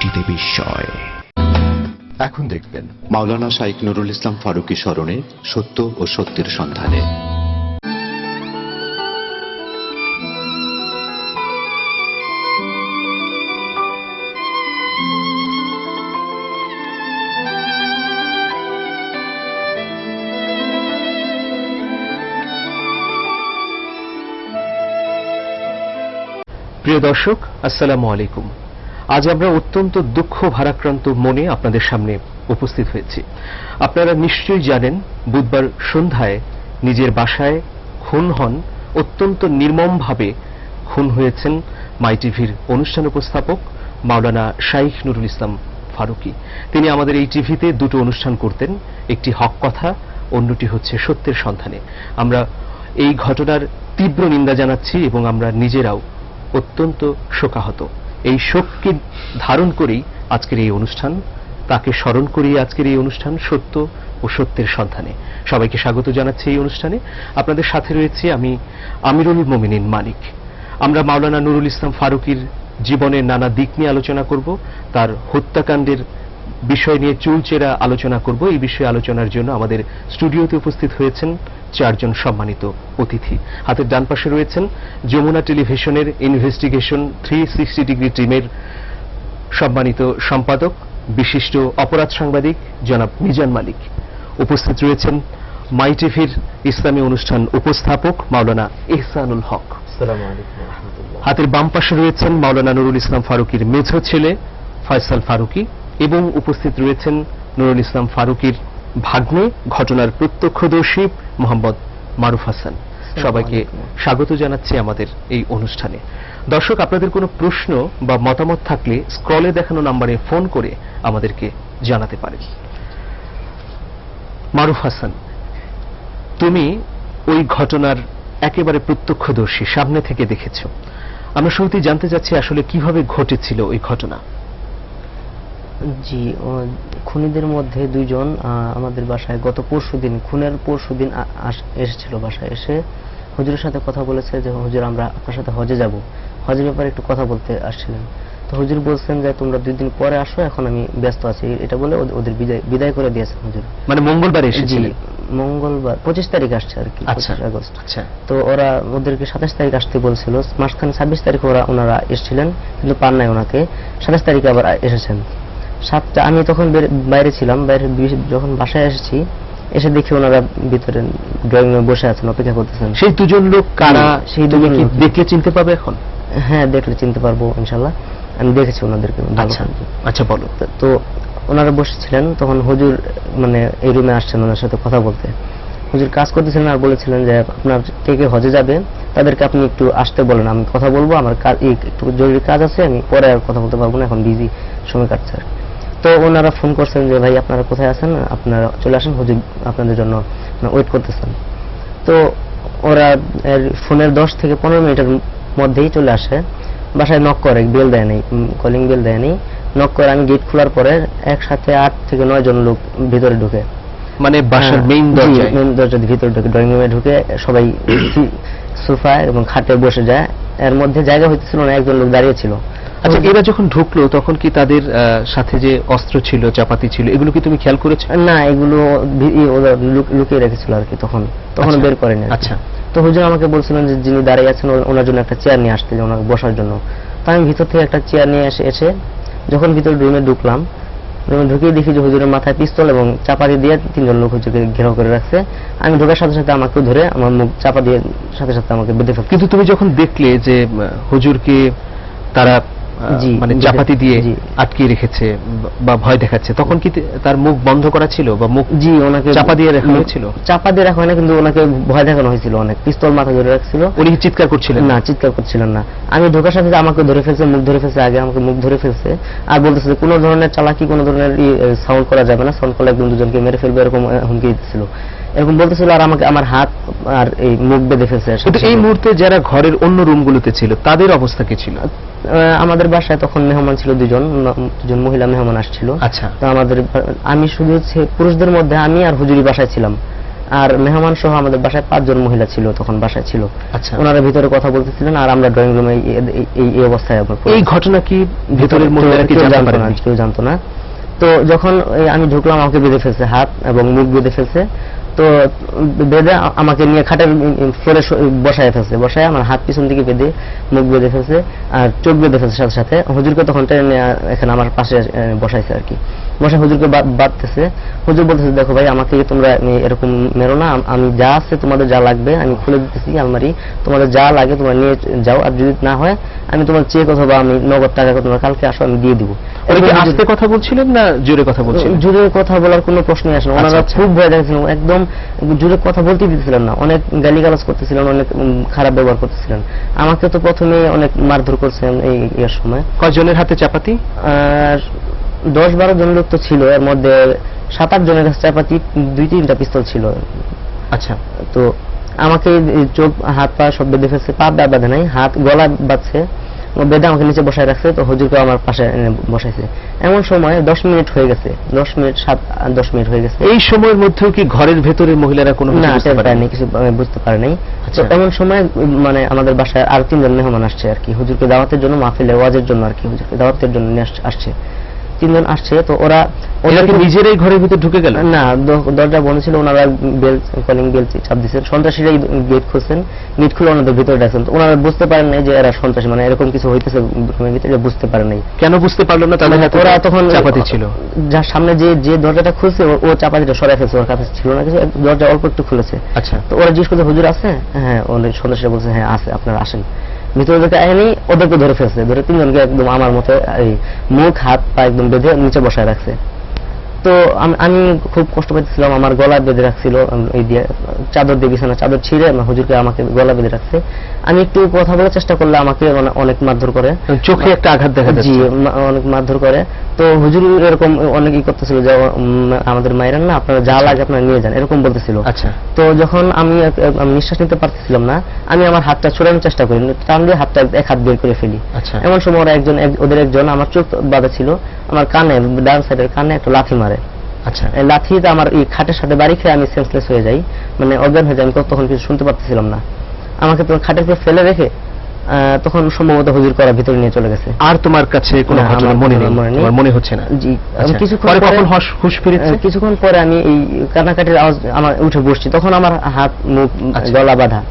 সৃষ্টিতে বিস্ময়। এখন দেখবেন মাওলানা শাইখ নুরুল ইসলাম ফারুকী স্মরণে সত্য ও সত্যের সন্ধানে। প্রিয় দর্শক, আসসালামু আলাইকুম। আজ আমরা অত্যন্ত দুঃখ ভারাক্রান্ত মনে আপনাদের সামনে উপস্থিত হয়েছি। আপনারা নিশ্চয়ই জানেন, বুধবার সন্ধ্যায় নিজের বাসায় খুন হন, অত্যন্ত নির্মমভাবে খুন হয়েছেন মাই টিভির অনুষ্ঠান উপস্থাপক মাওলানা শাইখ নুরুল ইসলাম ফারুকী। তিনি আমাদের এই টিভিতে দুটো অনুষ্ঠান করতেন, একটি হক কথা, অন্যটি হচ্ছে সত্যের সন্ধানে। আমরা এই ঘটনার তীব্র নিন্দা জানাচ্ছি এবং আমরা নিজেরাও অত্যন্ত শোকাহত। এই শোককে ধারণ করেই আজকের এই অনুষ্ঠান, তাকে স্মরণ করিয়ে আজকের এই অনুষ্ঠান সত্য ও সত্যের সন্ধানে। সবাইকে স্বাগত জানাচ্ছি এই অনুষ্ঠানে। আপনাদের সাথে রয়েছে আমি আমিরুল মোমিনিন মানিক। আমরা মাওলানা নুরুল ইসলাম ফারুকীর জীবনের নানা দিক নিয়ে আলোচনা করব, তার হত্যাকাণ্ডের বিষয় নিয়ে চুলচেরা আলোচনা করব। এই বিষয়ে আলোচনার জন্য আমাদের স্টুডিওতে উপস্থিত হয়েছেন চারজন সম্মানিত অতিথি। হাতের ডান পাশে রয়েছেন যমুনা টেলিভিশনের ইনভেস্টিগেশন 360 ডিগ্রি টিমের সম্মানিত সম্পাদক, বিশিষ্ট অপরাধ সাংবাদিক জনাব মিজান মালিক। উপস্থিত রয়েছেন মাই টিভির ইসলামী অনুষ্ঠান উপস্থাপক মাওলানা ইহসানুল হক। হাতের বাম পাশে রয়েছেন মাওলানা নুরুল ইসলাম ফারুকীর মেজ ছেলে ফয়সাল ফারুকী এবং উপস্থিত রয়েছেন নুরুল ইসলাম ফারুকীর ভাগ্নে, ঘটনার প্রত্যক্ষদর্শী মোহাম্মদ মারুফ হাসান। সবাইকে স্বাগত জানাচ্ছি আমাদের এই অনুষ্ঠানে। দর্শক, আপনাদের কোনো প্রশ্ন বা মতামত থাকলে স্ক্রলে দেখানো নম্বরে ফোন করে আমাদেরকে জানাতে পারেন। মারুফ হাসান, তুমি ওই ঘটনার একেবারে প্রত্যক্ষদর্শী, সামনে থেকে দেখেছ। আমরা শুরুতেই জানতে চাচ্ছি আসলে কিভাবে ঘটেছিল ওই ঘটনা। জি, খুনিদের মধ্যে দুইজন আমাদের বাসায় গত পরশুদিন, খুনের পরশুদিন এসেছিল। বাসায় এসে হুজুরের সাথে কথা বলেছে যে হুজুর, আমরা আপনার সাথে হজে যাব, হজের ব্যাপারে একটু কথা বলতে আসছিলেন। তো হুজুর বলছেন যে তোমরা 2 দিন পরে আসো, এখন আমি ব্যস্ত আছি, এটা বলে ওদের বিদায় করে দিয়েছেন হুজুর। মানে মঙ্গলবার এসেছিলেন? মঙ্গলবার 25 তারিখ আসছে আর কি, 25 আগস্ট। আচ্ছা। তো ওরা ওদেরকে 27 তারিখ আসতে বলছিল, মাঝখানে 26 তারিখে ওনারা এসেছিলেন, কিন্তু পান নাই ওনাকে। 27 তারিখে আবার এসেছেন। আমি তখন বাইরে ছিলাম, বাইরে যখন বাসায় এসেছি, এসে দেখি ওনারা ভিতরে ড্রয়িং রুমে বসে আছেন, অপেক্ষা করতেছেন। সেই দুজন লোক কারা? সেই দুজন কি দেখলে চিনতে পাবে এখন? হ্যাঁ, দেখলে চিনতে পারবো ইনশাল্লাহ। আমি দেখেছি ওনাদেরকে। আচ্ছা, বলো। তো ওনারা বসেছিলেন, তখন হুজুর মানে এই রুমে আসছেন ওনার সাথে কথা বলতে। হুজুর কাজ করতেছিলেন আর বলেছিলেন যে আপনার কে কে হজে যাবে তাদেরকে আপনি একটু আসতে বলেন, আমি কথা বলবো, আমার একটু জরুরি কাজ আছে, আমি পরে আর কথা বলতে পারবো না, এখন বিজি সময় কাটছে। তো ওনারা ফোন করছেন যে ভাই আপনারা কোথায় আছেন, আপনারা চলে আসেন, হুজুর আপনাদের জন্য ওয়েট করতেছেন। তো ওরা ফোনের 10 থেকে 15 মিনিটের মধ্যেই চলে আসে। বাসায় নক করে, বেল দেয় নাই, কলিং বেল দেয় নাই, নক করে। আমি গেট খোলার পরে একসাথে 8 থেকে 9 জন লোক ভিতরে ঢুকে, মানে বাসার মেইন দরজা ভিতরে ঢুকে, ড্রয়িং রুমে ঢুকে সবাই সোফা এবং খাটে বসে যায়। এর মধ্যে জায়গা হইতেছিল না, একজন লোক দাঁড়িয়ে ছিল। আচ্ছা, এরা যখন ঢুকলো তখন কি তাদের সাথে যে অস্ত্র ছিল, চাপাতি ছিল, এগুলো কি তুমি খেয়াল করেছো? না, এগুলো লুকিয়ে রেখেছিল আর কি, তখন বের করেনি। আচ্ছা। তো হুজুর আমাকে বলছিলেন যে যিনি দাঁড়িয়ে আছেন ওনার জন্য একটা চেয়ার নিয়ে আসতে, ওনার বসার জন্য। তো আমি ভিতর থেকে একটা চেয়ার নিয়ে এসে যখন ভিতর রুমে ঢুকলাম, রুমে ঢুকিয়ে দেখি যে হুজুরের মাথায় পিস্তল এবং চাপাতি দিয়ে 3 জন লোক হুজুরকে ঘেরাও করে রাখছে। আমি ঢোকার সাথে সাথে আমাকে ধরে আমার মুখ চাপা দিয়ে সাথে সাথে আমাকে বেঁধে ফেলছে। কিন্তু তুমি যখন দেখলে যে হুজুরকে তারা মানে চাপাতি দিয়ে আটকিয়ে রেখেছে বা ভয় দেখাচ্ছে, তখন কি তার মুখ বন্ধ করা ছিল বা মুখ? জি, ওনাকে চাপা দিয়ে রাখা হয়েছিল। চাপা দিয়ে রাখা হয় না, কিন্তু ওনাকে ভয় দেখানো হয়েছিল অনেক, পিস্তল মাথা ধরে রাখছিল। উনি কি চিৎকার করছিলেন? না, চিৎকার করছিলেন না। আমি ঢোকার সাথে আমাকে ধরে ফেলছে, মুখ ধরে ফেলছে, আগে আমাকে মুখ ধরে ফেলছে, আর বলতেছে কোনো ধরনের চালাকি, কোনো ধরনের সাউন্ড করা যাবে না, সাউন্ড করলে একদম দুজনকে মেরে ফেলবে, এরকম হুমকি দিচ্ছিল, এরকম বলতেছিল। আর আমাকে আমার হাত আর এই মুখ বেঁধে ফেলছে। কিন্তু এই মুহূর্তে যারা ঘরের অন্য রুমগুলোতে ছিল তাদের অবস্থা কি ছিল? আমাদের বাসায় তখন মেহমান ছিল, দুজন মহিলা মেহমান আসছিল। আচ্ছা। তো আমি শুধু পুরুষদের মধ্যে আমি আর হুজুরি বাসায় ছিলাম, আর মেহমান সহ আমাদের বাসায় 5 জন মহিলা ছিল, তখন বাসায় ছিল। আচ্ছা, ওনারা ভিতরে কথা বলতেছিলেন আর আমরা ড্রয়িং রুমে এই অবস্থায় আমরা পড়ে এই আছি। ঘটনা কি ভেতরের মহিলারা কি কেউ জানতে জানতো না, পারেন? কেউ জানতো না। তো যখন আমি ঢুকলাম, আমাকে বেঁধে ফেলছে, হাত এবং মুখ বেঁধে ফেলছে। তো বেঁধে আমাকে নিয়ে খাটের ফ্লোরে বসায় ফেলছে, বসায় আমার হাত পিছন দিকে বেঁধে মুখ বেঁধে ফেলছে আর চোখ বেঁধে ফেলছে সাথে সাথে। হুজুরকে তখন টেনে এখানে আমার পাশে বসাইছে আর কি, বসে হুজুরকে বাঁধতেছে। হুজুর বলতেছে, দেখো ভাই, আমাকে তোমরা এরকম মেরো না, আমি যা আছে তোমাদের যা লাগবে আমি খুলে দিতেছি আলমারি, তোমাদের যা লাগে তোমরা নিয়ে যাও, আর যদি না হয় আমি তোমার চেক অথবা আমি নগদ টাকা তোমরা কালকে আসো, আমি দিয়ে দিব। ওরা কি আস্তে কথা বলছিলেন না জোরে কথা বলছিলেন? জোরে কথা বলার কোনো প্রশ্নই আসে না, ওনারা আচ্ছা। খুব ভয় দেখাচ্ছিলেন, একদম জোরে কথা বলতেই দিতেছিলেন না, অনেক গালিগালাজ করতেছিলেন, অনেক খারাপ ব্যবহার করতেছিলেন। আমাকে তো প্রথমে অনেক মারধর করছেন এই এর সময়। কয়জনের হাতে চাপাতি? আর 10-12 জন লোক তো ছিল, এর মধ্যে 7-8 জনের কাছে চাপাতি, 2-3টা পিস্তল ছিল। আচ্ছা, তো আমাকে এই চোখ হাত পা সব বেঁধে ফেলছে, পা বাঁধে নাই, হাত গলা বাঁধছে, বেঁধে আমাকে নিচে বসায় রাখছে। তো হুজুরকে আমার পাশে এনে বসাইছে। এমন সময় 10 মিনিট হয়ে গেছে, 10 মিনিট 7-10 মিনিট হয়ে গেছে। এই সময়ের মধ্যেও কি ঘরের ভেতরের মহিলারা কোনো কিছু না, বুঝতে টের পারেনি? পারেনি, কিছু বুঝতে পারে নাই। তো আচ্ছা। এমন সময় মানে আমাদের বাসায় আর 3 জন মেহমান আসছে আর কি, হুজুরকে দাওয়াতের জন্য, মাহফিলে ওয়াজের জন্য আর কি, হুজুরকে দাওয়াতের জন্য নিয়ে আসছে। 3 জন আসছে। তো ওরা এরা কি নিজেরাই ঘরের ভিতর ঢুকে গেল? না, দরজা বন্ধ ছিল, ওনারা বেল কলিং বেল চাপ দিচ্ছেন, সন্ত্রাসীরাই গেট খুলছেন, গেট খুলে ওনাদের ভিতরে ডাকছেন। তো ওনারা বুঝতে পারেন নাই যে এরা সন্ত্রাসী, মানে এরকম কিছু হইতেছে রুমের ভিতরে, বুঝতে পারে নাই। কেন বুঝতে পারলো না? তাদের হাতে ওরা তখন চাপাতি ছিল। যার সামনে যে দরজাটা খুলছে ও চাপাতিটা সরাই ফেলছে, ওর কাছে ছিল না কিছু, দরজা অল্প একটু খুলেছে। আচ্ছা, তো ওরা জিজ্ঞেস করছে, হুজুর আছে? হ্যাঁ, ওদের সন্ত্রাসীরা বলছে, হ্যাঁ আছে, আপনারা আসেন। ভিতরে ওদেরকে আইনি ওদেরকে ধরে ফেলছে, ধরে 3 জনকে একদম আমার মতো এই মুখ হাত পা একদম বেঁধে নিচে বসায় রাখছে। তো আমি খুব কষ্ট পাইতেছিলাম, আমার গলা বেঁধে রাখছিল এই দিয়ে চাদর দিয়ে, বিছানা চাদর ছিঁড়ে হুজুরকে আমাকে গলা বেঁধে রাখছে। আমি একটু কথা বলার চেষ্টা করলে আমাকে অনেক মারধর করে, চোখে একটা আঘাত দেখা জি, যাচ্ছে। অনেক মারধর করে। তো হুজুর এরকম অনেক করতেছিল যে আমাদের মায়েরা না, আপনারা যা লাগে আপনারা নিয়ে যান, এরকম বলতেছিল। আচ্ছা, তো যখন আমি নিঃশ্বাস নিতে পারতেছিলাম না, আমি আমার হাতটা ছড়ানোর চেষ্টা করি, টান দিয়ে হাতটা এক হাত বের করে ফেলি। আচ্ছা, এমন সময় ওদের একজন আমার চোখ বাঁধা ছিল, আমার কানে, ডান সাইডের কানে একটা লাথি মারে। আচ্ছা, এই লাথিতে আমার এই খাটের সাথে বাড়ি খেয়ে আমি সেন্সলেস হয়ে যাই, মানে অজ্ঞান হয়ে যাই। আমি তখন কিছু শুনতে পারতেছিলাম না। আমাকে তো খাটের উপর ফেলে রেখে তখন সম্ভবত হুজুর করা ভিতরে নিয়ে চলে গেছে। আর তোমার কাছে কোনো না, ঘটনা আমার মনে কোনো নেই? মনে নেই। তোমার মনে হচ্ছে না? জি, আচ্ছা, কিছুক্ষণ পরে পরে কখন হুঁশ ফিরেছে? কিছুক্ষণ পরে আমি এই কান্নাকাটির আওয়াজ, আমার উঠে বসছি, তখন আমার হাত মুখ আচ্ছা। গলা বাঁধা।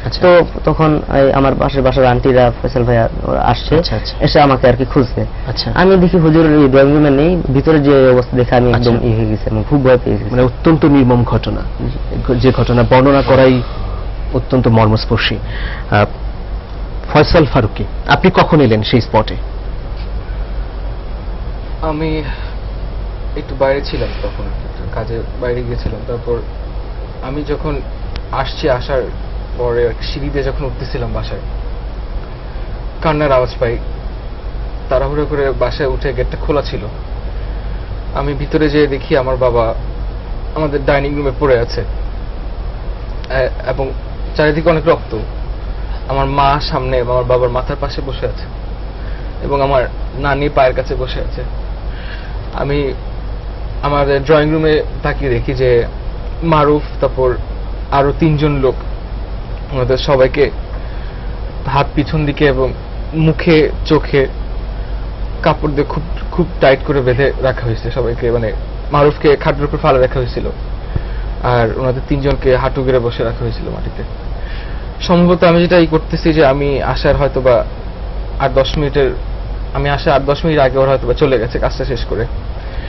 আচ্ছা, তো তখন আমার বাসার আন্টিরা, ফয়সাল ভাইয়া ওরা আসছে, আচ্ছা, আচ্ছা। এসে আমাকে আর কি খুঁজছে। আচ্ছা, আমি দেখি হুজুর এই ড্রয়িং রুমে নেই, ভিতরে যে অবস্থা দেখে আমি একদম আচ্ছা। হয়ে গেছি, আমি খুব ভয় পেয়ে গেছি। মানে অত্যন্ত নির্মম ঘটনা, যে ঘটনা বর্ণনা করাই অত্যন্ত মর্মস্পর্শী। ফয়সাল ফারুকী, আপনি কখন এলেন সেই স্পটে? আমি একটু বাইরে ছিলাম তখন, একটু কাজে বাইরে গিয়েছিলাম। তারপর আমি যখন আসার পরে সিঁড়ি দিয়ে যখন উঠতেছিলাম বাসায়, কান্নার আওয়াজ পাই। তাড়াহুড়ো করে বাসায় উঠে গেটটা খোলা ছিল। আমি ভিতরে যেয়ে দেখি আমার বাবা আমাদের ডাইনিং রুমে পড়ে আছে এবং চারিদিকে অনেক রক্ত। আমার মা সামনে আমার বাবার মাথার পাশে বসে আছে এবং আমার নানি পায়ের কাছে বসে আছে। আমি আমাদের ড্রয়িং রুমে তাকিয়ে দেখি যে মারুফ, তারপর আরো 3 জন লোক আমাদের সবাইকে হাত পিছন দিকে এবং মুখে চোখে কাপড় দিয়ে খুব খুব টাইট করে বেঁধে রাখা হয়েছে সবাইকে, মানে মারুফকে খাটের উপর ফেলে রাখা হয়েছিল আর ওনাদের 3 জনকে হাঁটু গেড়ে বসে রাখা হয়েছিল মাটিতে। সম্ভবত আমি যেটা করতেছি যে আমি আসার হয়তো বা 8-10 মিনিটের, আমি আসার 8-10 মিনিট আগে ওরা হয়তো বা চলে গেছে কাজটা শেষ করে।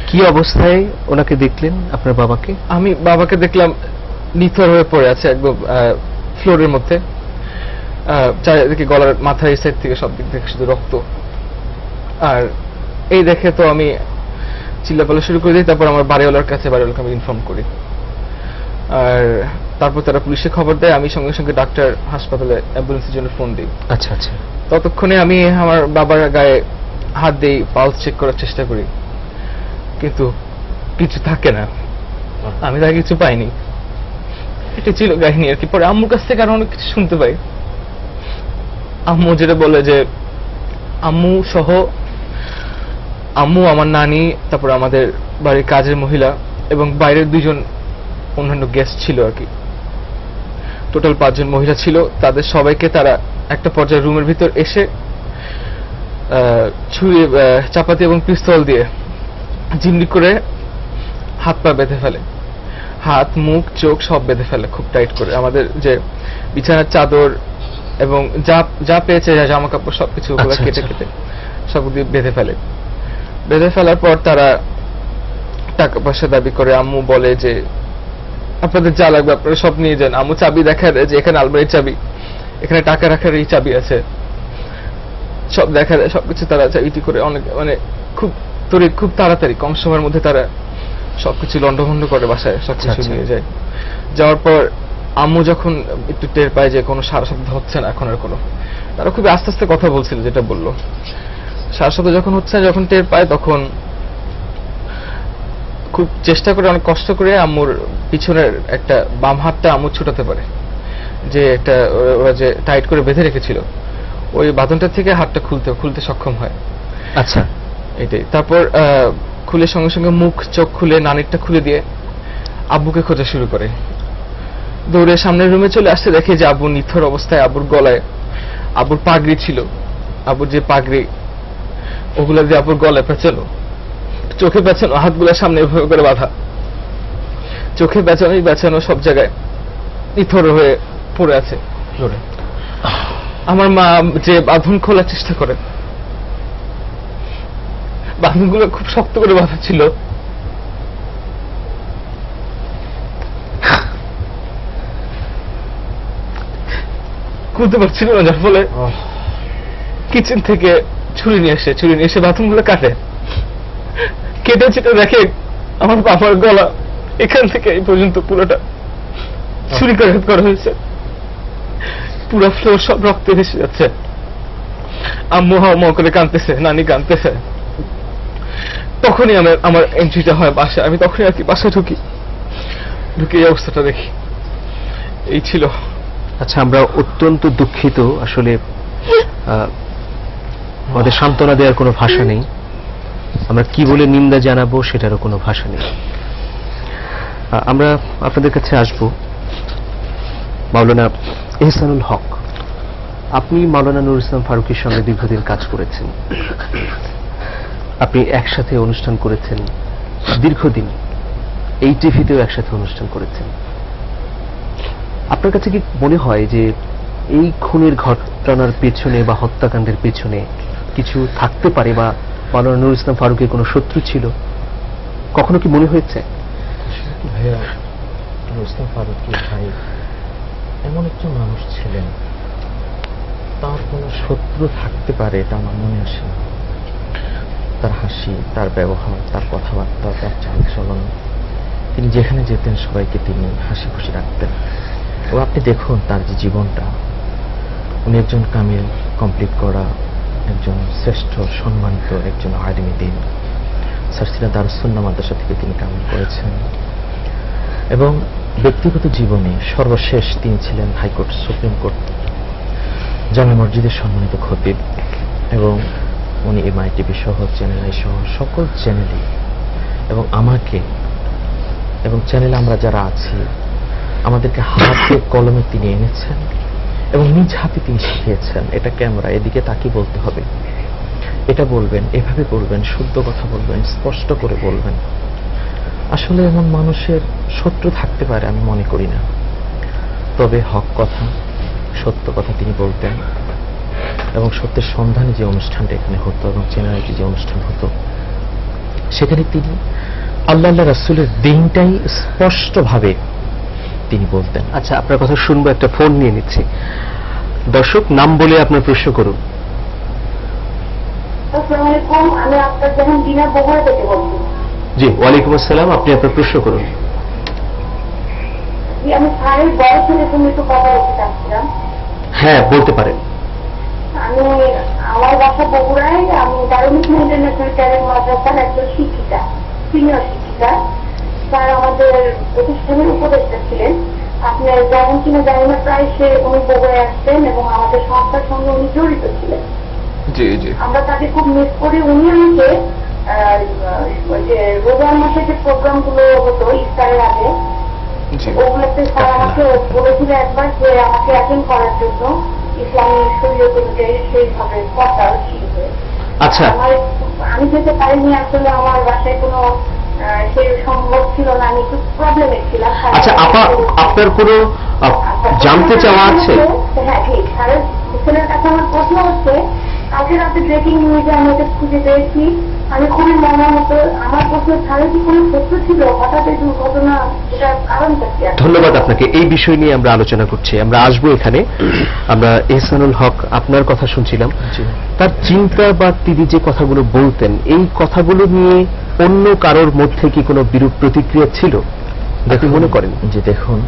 কি অবস্থায় ওনাকে দেখলেন আপনার বাবাকে? আমি বাবাকে দেখলাম নিথর হয়ে পড়ে আছে একদম ফ্লোরের মধ্যে, চারিদিকে গলার মাথার এই সাইড থেকে সব দিক থেকে শুধু রক্ত। আর এই দেখে তো আমি চিল্লাপাল্লা শুরু করে দিই। তারপর আমার বাড়িওয়ালাকে আমি ইনফর্ম করি, আর তারপর তারা পুলিশে খবর দেয়। আমি সঙ্গে সঙ্গে ডাক্তার হাসপাতালে অ্যাম্বুলেন্সের জন্য ফোন দিই। আচ্ছা, আচ্ছা, ততক্ষণে আমি আমার বাবার গায়ে হাত দিয়ে পালস চেক করার চেষ্টা করি, কিন্তু কিছু থাকে না, আমি তাকে কিছু পাইনি। এটা ছিল কাহিনী আর কি। পরে আম্মুর কাছ থেকে আরো অনেক কিছু শুনতে পাই। আম্মু যেটা বলে যে আম্মু সহ আম্মু, আমার নানি, তারপর আমাদের বাড়ির কাজের মহিলা এবং বাইরের 2 জন অন্যান্য গেস্ট ছিল আর কি, টোটাল 5 জন মহিলা ছিল। তাদের সবাইকে তারা একটা পর্যায়ে রুমের ভিতর এসে ছুরি, চাপাতি এবং পিস্তল দিয়ে জিম্মি করে হাত পা বেঁধে ফেলে, হাত মুখ চোখ সব বেঁধে ফেলে খুব টাইট করে। আমাদের যে বিছানার চাদর এবং যা যা পেয়েছে, যা জামা কাপড় সবকিছু ওগুলো আচ্ছা, কেটে আচ্ছা। কেটে সব দিয়ে বেঁধে ফেলে। বেঁধে ফেলার পর তারা টাকা পয়সা দাবি করে। আম্মু বলে যে আপনাদের যা লাগবে আপনারা সব নিয়ে যান। আম্মু চাবি দেখায় যে এখানে আলমারির চাবি, এখানে টাকা রাখার এই চাবি আছে, সব দেখা যায়। সবকিছু তারা চাবিটি করে অনেক মানে খুব তাড়াতাড়ি কম সময়ের মধ্যে তারা সবকিছু লন্ডভন্ড করে বাসায় সবকিছু আচ্ছা। নিয়ে যায়। যাওয়ার পর আম্মু যখন একটু টের পায় যে কোনো সারা শব্দ হচ্ছে না এখন আর কোনো, তারা খুবই আস্তে আস্তে কথা বলছিল, যেটা বললো সারা শব্দ যখন হচ্ছে না, যখন টের পায় তখন খুব চেষ্টা করে অনেক কষ্ট করে আম্মুর পিছনের একটা বাম হাতটা আম্মু ছুটাতে পারে, যে একটা ওরা যে টাইট করে বেঁধে রেখেছিল ওই বাঁধনটা থেকে হাতটা খুলতে সক্ষম হয়। আচ্ছা, এটাই। তারপর খুলে সঙ্গে সঙ্গে মুখ চোখ খুলে নানিরটা খুলে দিয়ে আব্বুকে খোঁজা শুরু করে। দৌড়ে সামনের রুমে চলে আসতে দেখে যে আব্বু নিথর অবস্থায়, আব্বুর গলায় আব্বুর পাগড়ি ছিল, আব্বুর যে পাগড়ি ওগুলা দিয়ে আব্বুর গলায় পেঁচানো, চোখে পেঁচানো, হাতগুলো সামনে এভাবে করে বাঁধা, চোখে পেঁচানো সব জায়গায় নিথর হয়ে পড়ে আছে ফ্লোরে। আমার মা যে বাঁধন খোলার চেষ্টা করে, বাঁধনগুলো খুব শক্ত করে বাঁধা ছিল, খুলতে পারছিল না, যার ফলে কিচেন থেকে ছুরি নিয়ে এসে বাথরুমগুলো কেটে দেখে আমার বাবার গলা এখান থেকে এই পর্যন্ত পুরোটা ছুরিকাঘাত করা হয়েছে, পুরো ফ্লোর সব রক্তে ভেসে যাচ্ছে। আম্মু হাও করে কাঁদতেছে, নানি কাঁদতেছে। তখনই আমার এন্ট্রিটা হয় বাসায়। আমি তখনই আর কি বাসায় ঢুকে এই অবস্থাটা দেখি। এই ছিল। আচ্ছা, আমরা অত্যন্ত দুঃখিত। আসলে আমাদের সান্ত্বনা দেওয়ার কোনো ভাষা নেই, আমরা কি বলে নিন্দা জানাবো সেটারও কোনো ভাষা নেই। আমরা আপনাদের কাছে আসব মাওলানা এহসানুল হক। আপনি মাওলানা নুরুল ইসলাম ফারুকীর সঙ্গে দীর্ঘদিন কাজ করেছেন, আপনি একসাথে অনুষ্ঠান করেছেন দীর্ঘদিন, এই টিভিতেও একসাথে অনুষ্ঠান করেছেন। আপনার কাছে কি মনে হয় যে এই খুনের ঘটনার পেছনে বা হত্যাকাণ্ডের পেছনে কিছু থাকতে পারে, বা মাওলানা নুরুল ইসলাম ফারুকের কোনো শত্রু ছিল? কখনো কি মনে হয়েছে? ভাইয়া, রুস্তম ফারুকী ভাই এমন একজন মানুষ ছিলেন, তার কোনো শত্রু থাকতে পারে এটা আমার মনে আসে না। তার হাসি, তার ব্যবহার, তার কথাবার্তা, তার চালচলন, তিনি যেখানে যেতেন সবাইকে তিনি হাসি খুশি রাখতেন। ও আপনি দেখুন তার যে জীবনটা, উনি একজন কামিল কমপ্লিট করা একজন শ্রেষ্ঠ সম্মানিত একজন আলিমে দ্বীন, সারসিনা দারুস সুন্নাহ মাদ্রাসা থেকে তিনি কামিল করেছেন। এবং ব্যক্তিগত জীবনে সর্বশেষ তিনি ছিলেন হাইকোর্ট, সুপ্রিম কোর্ট, জামে মসজিদের সম্মানিত খতিব। এবং উনি MITV সহ চ্যানেল আই সহ সকল চ্যানেলে এবং আমাকে এবং চ্যানেলে আমরা যারা আছি আমাদেরকে হাতে কলমে তিনি এনেছেন এবং নিজ হাতে তিনি শিখিয়েছেন। এটা ক্যামেরা, এদিকে তাকিয়ে বলতে হবে, এটা বলবেন, এভাবে বলবেন, শুদ্ধ কথা বলবেন, স্পষ্ট করে বলবেন। আসলে এমন মানুষের শত্রু থাকতে পারে আমি মনে করি না, তবে হক কথা, সত্য কথা তিনি বলতেন। এবং সত্যের সন্ধানে যে অনুষ্ঠানটা এখানে হতো এবং চ্যানেলটি যে অনুষ্ঠান হতো, সেখানে তিনি আল্লাহ রাসূলের দ্বীনটাই স্পষ্টভাবে তিনি বলতেন। আচ্ছা, আপনার কথা শুনবো, একটা ফোন নিয়ে নিচ্ছি। দর্শক, নাম বলে আপনার প্রশ্ন করুন। আসসালামু আলাইকুম, আমি আপনার যখন দিনা বগুড়া থেকে বলছি। জি, ওয়ালাইকুম আসসালাম, আপনি আপনার প্রশ্ন করুন। জি, আমি স্যারের বয়সের জন্য একটু কথা বলতে চাচ্ছিলাম। হ্যাঁ, বলতে পারেন। আমি আমার বাসা বগুড়ায়, আমি দারুল ইসলাম ইন্টারন্যাশনাল ক্যাডেট মাদ্রাসার একজন শিক্ষিকা, সিনিয়র শিক্ষিকা। স্যার আমাদের প্রতিষ্ঠানের উপদেষ্টা ছিলেন। আপনার যেমন কিনা জানি না, প্রায় উনি বগুড়ায় আসতেন এবং আমাদের সংস্থার সঙ্গে উনি জড়িত ছিলেন। জি জি। আমরা তাকে খুব মিস করি। উনি আমাকে ওই যে রোজার মাসে যে প্রোগ্রাম গুলো হতো ইফতারের আগে, জি। ওগুলোতে স্যার আমাকে বলেছিল একবার যে আমাকে অ্যাটেন্ড করার জন্য ইসলামী শরীয়ত অনুযায়ী সেইভাবে কথা শিখবে। আচ্ছা। আমি যেতে পারিনি, আসলে আমার বাসায় কোনো সেই সম্ভব ছিল না, আমি খুব প্রবলেমে ছিলাম। আচ্ছা আপা, আপনার কোনো জানতে চাওয়া আছে? হ্যাঁ ঠিক। স্যারের ছেলের কাছে আমার প্রশ্ন হচ্ছে, কালকে রাতে ব্রেকিং নিউজে আমি এটা খুঁজে পেয়েছি, আমি খুবই মর্মাহত। আমার প্রশ্ন, স্যারের কি কোনো সত্য ছিল হঠাৎ এই দুর্ঘটনা, এটার কারণটা কি? ধন্যবাদ আপনাকে। এই বিষয় নিয়ে আমরা আলোচনা করছি, আমরা আসবো এখানে। আমরা এহসানুল হক আপনার কথা শুনছিলাম, তার চিন্তা বা তিনি যে কথাগুলো বলতেন, এই কথাগুলো নিয়ে অন্য কারোর মধ্যে কি কোনো বিরূপ প্রতিক্রিয়া ছিল আপনি মনে করেন? যে দেখুন,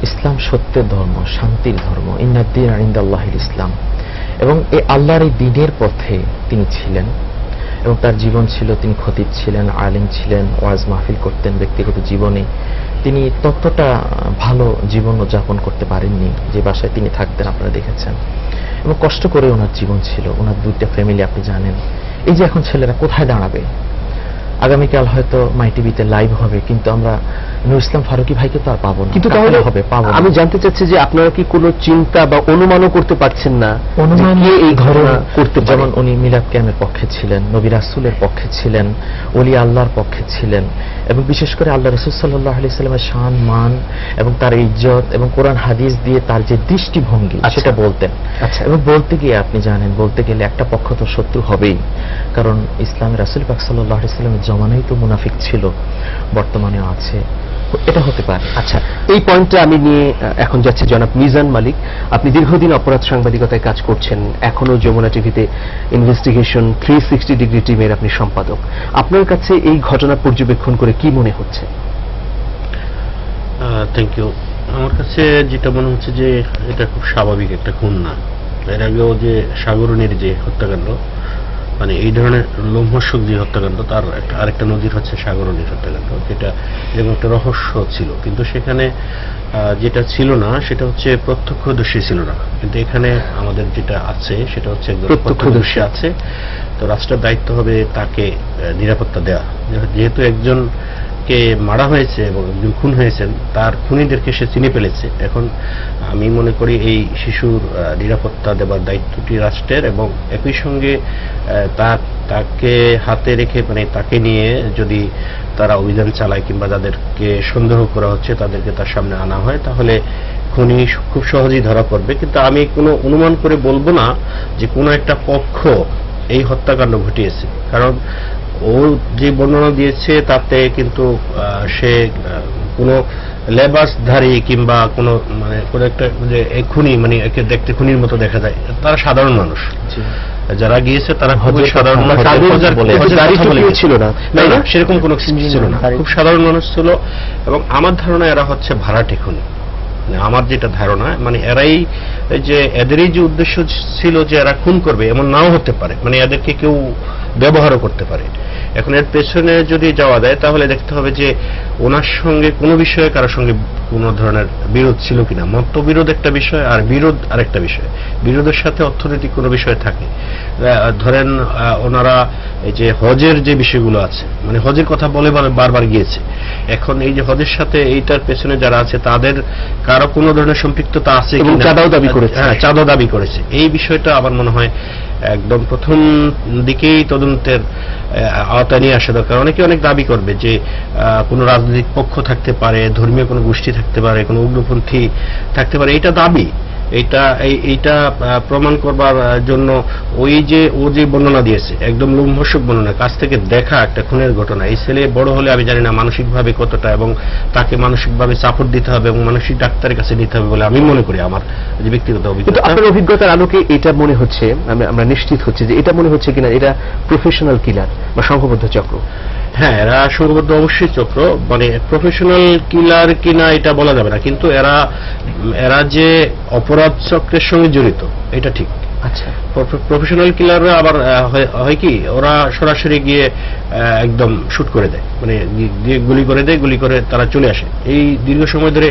ইসলাম সত্যের ধর্ম, শান্তির ধর্ম, ইন্নাদ্দীন ইনদাল্লাহিল ইসলাম, এবং এই আল্লাহর এই দ্বীনের পথে তিনি ছিলেন এবং তার জীবন ছিল, তিনি খতিব ছিলেন, আলিম ছিলেন, ওয়াজ মাহফিল করতেন। ব্যক্তিগত জীবনে তিনি ততটা ভালো জীবন যাপন করতে পারেননি যে বাসায় তিনি থাকতেন, আপনারা দেখেছেন, এবং কষ্ট করে ওনার জীবন ছিল। ওনার দুইটা ফ্যামিলি আপনি জানেন। এই যে এখন ছেলেরা কোথায় দাঁড়াবে, আগামীকাল হয়তো মাই টিভিতে লাইভ হবে, কিন্তু আমরা নূর ইসলাম ফারুকী ভাইকে তো আর পাবো না। কিন্তু তাহলে হবে পাবো না। আমি জানতে চাচ্ছি যে আপনারা কি কোনো চিন্তা বা অনুমানও করতে পারছেন না অনুমান যে কে এই ঘটনা করতে পারে? যেমন উনি মিলাদ ক্যামের পক্ষে ছিলেন, নবী রাসূলের পক্ষে ছিলেন, ওলি আল্লাহর পক্ষে ছিলেন, এবং বিশেষ করে আল্লাহ রাসূল সাল্লাল্লাহু আলাইহি সাল্লামের শান মান এবং তার ইজ্জত এবং কোরআন হাদিস দিয়ে তার যে দৃষ্টিভঙ্গি সেটা বলতেন। আচ্ছা। এবং বলতে গিয়ে আপনি জানেন, বলতে গেলে একটা পক্ষ তো শত্রু হবেই, কারণ ইসলামের রাসূল পাক সাল্লাল্লাহু আলাইহি সাল্লামের জমানায় তো মুনাফিক ছিল, বর্তমানেও আছে, এটা হতে পারে। আচ্ছা, এই পয়েন্টটা আমি নিয়ে এখন যাচ্ছি জনাব মিজান মালিক। আপনি দীর্ঘদিন অপরাধ সাংবাদিকতায় কাজ করছেন, এখনো যমুনা টিভিতে ইনভেস্টিগেশন 360 ডিগ্রি টিমের আপনি সম্পাদক। আপনার কাছে এই ঘটনা পর্যবেক্ষণ করে কি মনে হচ্ছে? Thank you. আমার কাছে যেটা মনে হচ্ছে যে এটা খুব স্বাভাবিক একটা খুন না। এর আগেও যে সাগরণীর যে হত্যাকাণ্ড, মানে এই ধরনের লোমহর্ষক যে হত্যাকাণ্ড, তার আরেকটা নদীর হচ্ছে সাগরণীর হত্যাকাণ্ড, যেটা যেমন একটা রহস্য ছিল, কিন্তু সেখানে যেটা ছিল না সেটা হচ্ছে প্রত্যক্ষদর্শী ছিল না। কিন্তু এখানে আমাদের যেটা আছে সেটা হচ্ছে একজন প্রত্যক্ষদর্শী আছে। তো রাষ্ট্রের দায়িত্ব হবে তাকে নিরাপত্তা দেওয়া। যেহেতু একজনকে মারা হয়েছে এবং একজন খুন হয়েছেন, তার খুনিদেরকে সে চিনে ফেলেছে। এখন আমি মনে করি এই শিশুর নিরাপত্তা দেওয়ার দায়িত্বটি রাষ্ট্রের, এবং একই সঙ্গে তাকে হাতে রেখে, মানে তাকে নিয়ে যদি তারা অভিযান চালায় কিংবা যাদেরকে সন্দেহ করা হচ্ছে তাদেরকে তার সামনে আনা হয়, তাহলে খুনি খুব সহজেই ধরা পড়বে। কিন্তু আমি কোনো অনুমান করে বলবো না যে কোনো একটা পক্ষ এই হত্যাকাণ্ড ঘটিয়েছে, কারণ ও যে বর্ণনা দিয়েছে তাতে কিন্তু সে কোনো লেবাসধারী কিংবা কোনো মানে কোনো একটা যে খুনি, মানে একে দেখতে খুনির মতো দেখা যায়, তারা সাধারণ মানুষ। যারা গিয়েছে তারা খুবই সাধারণ মানুষ, ছিল না, সেরকম কোনো কিছু ছিল না, খুব সাধারণ মানুষ ছিল। এবং আমার ধারণা এরা হচ্ছে ভাড়াটে খুনি। আমার যেটা ধারণা, মানে এরাই যে এদেরই যে উদ্দেশ্য ছিল যে এরা খুন করবে এমন নাও হতে পারে, মানে এদেরকে কেউ ব্যবহারও করতে পারে। এখন এর পেছনে যদি যাওয়া যায় তাহলে দেখতে হবে যে ওনার সঙ্গে কোনো বিষয়ে কারোর সঙ্গে কোনো ধরনের বিরোধ ছিল কিনা। মতবিরোধ একটা বিষয় আর বিরোধ আরেকটা বিষয়। বিরোধের সাথে অর্থনৈতিক কোনো বিষয় থাকে। ধরেন ওনারা এই যে হজের যে বিষয়গুলো আছে, মানে হজের কথা বলে বারবার গিয়েছে। এখন এই যে হজের সাথে এইটার পেছনে যারা আছে তাদের কারো কোনো ধরনের সম্পৃক্ততা আছে কিনা, চাঁদাও দাবি করেছে। হ্যাঁ, চাঁদা দাবি করেছে। এই বিষয়টা আমার মনে হয় একদম প্রথম দিকেই তদন্তের আওতায় নিয়ে আসা দরকার। অনেকে অনেক দাবি করবে যে কোনো রাজনৈতিক পক্ষ থাকতে পারে, ধর্মীয় কোনো গোষ্ঠী থাকতে পারে, কোনো উগ্রপন্থী থাকতে পারে, এটা দাবি। এইটা প্রমাণ করবার জন্য ও যে বর্ণনা দিয়েছে একদম লোমহর্ষক বর্ণনা, কাছ থেকে দেখা একটা খুনের ঘটনা। এই ছেলে বড় হলে আমি জানি না মানসিকভাবে কতটা, এবং তাকে মানসিকভাবে সাপোর্ট দিতে হবে এবং মানসিক ডাক্তারের কাছে নিতে হবে বলে আমি মনে করি, আমার যে ব্যক্তিগত অভিজ্ঞতা। আপনার অভিজ্ঞতার আলোকে এটা মনে হচ্ছে, আমরা নিশ্চিত হচ্ছে যে এটা মনে হচ্ছে কিনা এটা প্রফেশনাল কিলার বা সংঘবদ্ধ চক্র? হ্যাঁ, এরা সংঘবদ্ধ অবশ্যই চক্র, মানে প্রফেশনাল কিলার কিনা এটা বলা যাবে না, কিন্তু এরা যে অপরাধ চক্রের সঙ্গে জড়িত এটা ঠিক। আচ্ছা, প্রফেশনাল কিলাররা আবার হয় কি, ওরা সরাসরি গিয়ে একদম শুট করে দেয়, মানে গুলি করে দেয়, গুলি করে তারা চলে আসে। এই দীর্ঘ সময় ধরে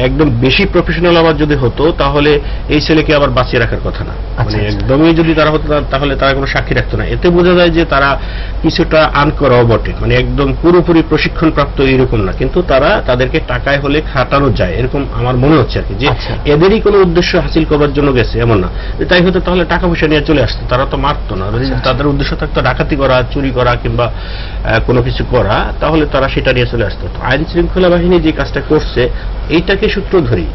একদম বেশি প্রফেশনাল আবার যদি হতো তাহলে এই ছেলেকে আবার বাঁচিয়ে রাখার কথা না, মানে একদমই যদি তারা হতো তাহলে তারা কোনো সাক্ষী রাখতো না। এতে বোঝা যায় যে তারা কিছুটা আনকরাও বটে, মানে একদম পুরোপুরি প্রশিক্ষণ প্রাপ্ত এরকম না, কিন্তু তারা তাদেরকে টাকায় হলে খাটানো যায় এরকম আমার মনে হচ্ছে আর কি, যে এদেরই কোনো উদ্দেশ্য হাসিল করবার জন্য গেছে, এমন না। তাই হতো তাহলে টাকা পয়সা নিয়ে চলে আসতো, তারা তো মারতো না। তাদের উদ্দেশ্য থাকতো ডাকাতি করা, চুরি করা কিংবা কোনো কিছু করা, তাহলে তারা সেটা নিয়ে চলে আসতো। আইন শৃঙ্খলা বাহিনী যে কাজটা করছে এইটাকে সূত্র ধরেই,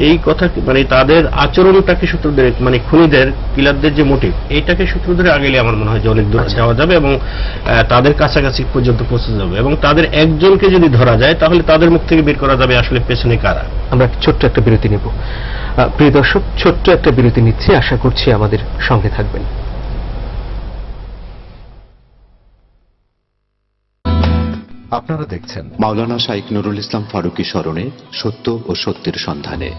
এই কথা মানে তাদের আচরণটাকে সূত্র ধরে, মানে খুনিদের কিলারদের যে মোটিভ এইটাকে সূত্র ধরে আগেলে আমার মনে হয় যে অনেক দূর যাওয়া যাবে এবং তাদের কাছাকাছি পর্যন্ত পৌঁছে যাবে, এবং তাদের একজনকে যদি ধরা যায় তাহলে তাদের মুখ থেকে বের করা যাবে আসলে পেছনে কারা। আমরা ছোট্ট একটা বিরতি নেব। প্রিয় দর্শক, ছোট্ট একটা বিরতি নিচ্ছি, আশা করছি আমাদের সঙ্গে থাকবেন। আপনারা দেখছেন মাওলানা শাইখ নুরুল ইসলাম ফারুকী স্মরণে সত্য ও সত্যের সন্ধানে।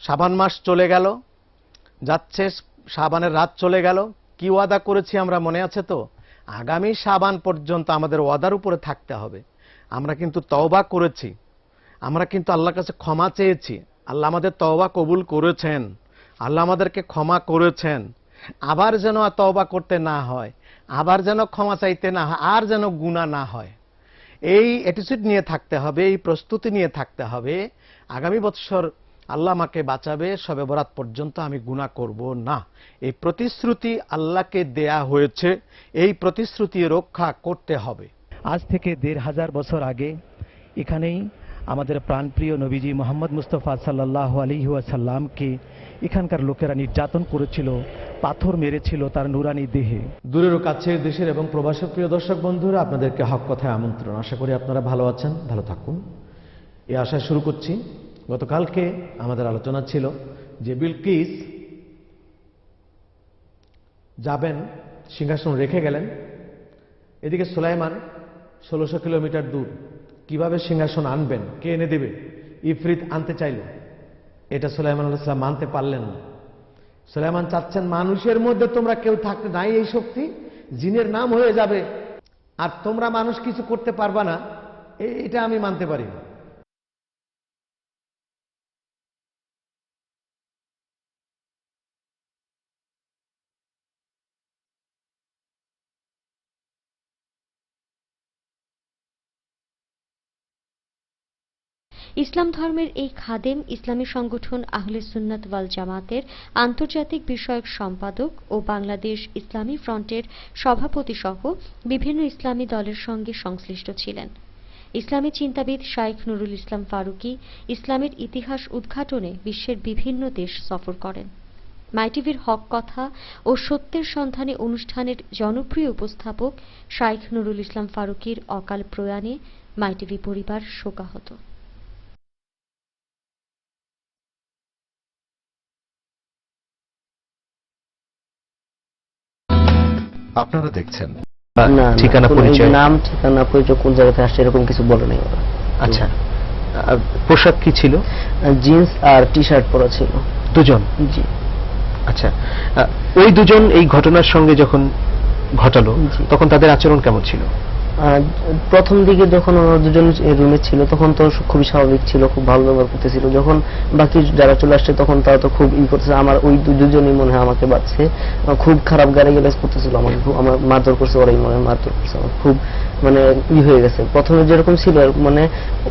শাবান মাস চলে গেল, যাচ্ছে শাবানের রাত চলে গেল। কি ওয়াদা করেছি আমরা, মনে আছে তো? আগামী শাবান পর্যন্ত আমাদের ওয়াদার উপরে থাকতে হবে। আমরা কিন্তু তওবা করেছি, আমরা কিন্তু আল্লাহর কাছে ক্ষমা চেয়েছি, আল্লাহ আমাদের তওবা কবুল করেছেন, আল্লাহ আমাদেরকে ক্ষমা করেছেন। আবার যেন তওবা করতে না হয়, আবার যেন ক্ষমা চাইতে না হয়, আর যেন গুনাহ না হয়, এই অ্যাটিটিউড নিয়ে থাকতে হবে, এই প্রস্তুতি নিয়ে থাকতে হবে। আগামী বছর আল্লাহ আমাকে বাঁচাবে, শবে বরাত পর্যন্ত আমি গুনাহ করব না। এই প্রতিশ্রুতি আল্লাহকে দেয়া হয়েছে, এই প্রতিশ্রুতি রক্ষা করতে হবে। আজ থেকে ১৫০০ বছর আগে এখানেই আমাদের প্রাণপ্রিয় নবীজি মোহাম্মদ মুস্তাফা সাল্লাল্লাহু আলাইহি ওয়াসাল্লামকে এখানকার লোকেরা নির্যাতন করেছিল, পাথর মেরেছিল তার নুরানি দেহে। দূরের ও কাছের, দেশের এবং প্রবাসের প্রিয় দর্শক বন্ধুরা, আপনাদেরকে হক কথায় আমন্ত্রণ। আশা করি আপনারা ভালো আছেন, ভালো থাকুন, এই আশায় শুরু করছি। গতকালকে আমাদের আলোচনা ছিল যে বিলকিস যাবেন, সিংহাসন রেখে গেলেন, এদিকে সুলাইমান ১৬০০ কিলোমিটার দূর, কিভাবে সিংহাসন আনবেন, কে এনে দেবে? ইফরিত আনতে চাইল, এটা সুলাইমান আলাইহিস সালাম মানতে পারলেন না। সুলাইমান চাচ্ছেন মানুষের মধ্যে তোমরা কেউ থাকতে নাই এই শক্তি, জিনের নাম হয়ে যাবে, আর তোমরা মানুষ কিছু করতে পারবা না, এটা আমি মানতে পারি না। ইসলাম ধর্মের এই খাদেম ইসলামী সংগঠন আহলে সুন্নাত ওয়াল জামাতের আন্তর্জাতিক বিষয়ক সম্পাদক ও বাংলাদেশ ইসলামী ফ্রন্টের সভাপতি সহ বিভিন্ন ইসলামী দলের সঙ্গে সংশ্লিষ্ট ছিলেন। ইসলামী চিন্তাবিদ শাইখ নুরুল ইসলাম ফারুকী ইসলামের ইতিহাস উদ্ঘাটনে বিশ্বের বিভিন্ন দেশ সফর করেন। মাইটিভির হক কথা ও সত্যের সন্ধানে অনুষ্ঠানের জনপ্রিয় উপস্থাপক শাইখ নুরুল ইসলাম ফারুকীর অকাল প্রয়াণে মাইটিভি পরিবার শোকাহত। আপনারা দেখছেন না, ঠিকানা কোনো পরিচয়, নাম ঠিকানা পরিচয় কোন জায়গা থেকে আসছে এরকম কিছু বলে নাই ওরা। আচ্ছা, পোশাক কি ছিল? জিন্স আর টি শার্ট পরা ছিল দুজন। জি। আচ্ছা, ওই দুজন এই ঘটনার সঙ্গে যখন ঘটালো তখন তাদের আচরণ কেমন ছিল? প্রথম দিকে যখন ওরা দুজন রুমে ছিল তখন তো খুবই স্বাভাবিক ছিল, খুব ভালো ব্যবহার করতেছিল। যখন বাকি যারা চলে আসছে তখন তারা তো খুব করতেছে, আমার ওই দুজনই মনে হয় আমাকে বাঁচছে, খুব খারাপ গালিগালাজ করতেছিল আমাকে, আমার মারধর করছে, ওরাই মনে হয় মারধর করছে, আমার খুব মানে হয়ে গেছে। প্রথমে যেরকম ছিল মানে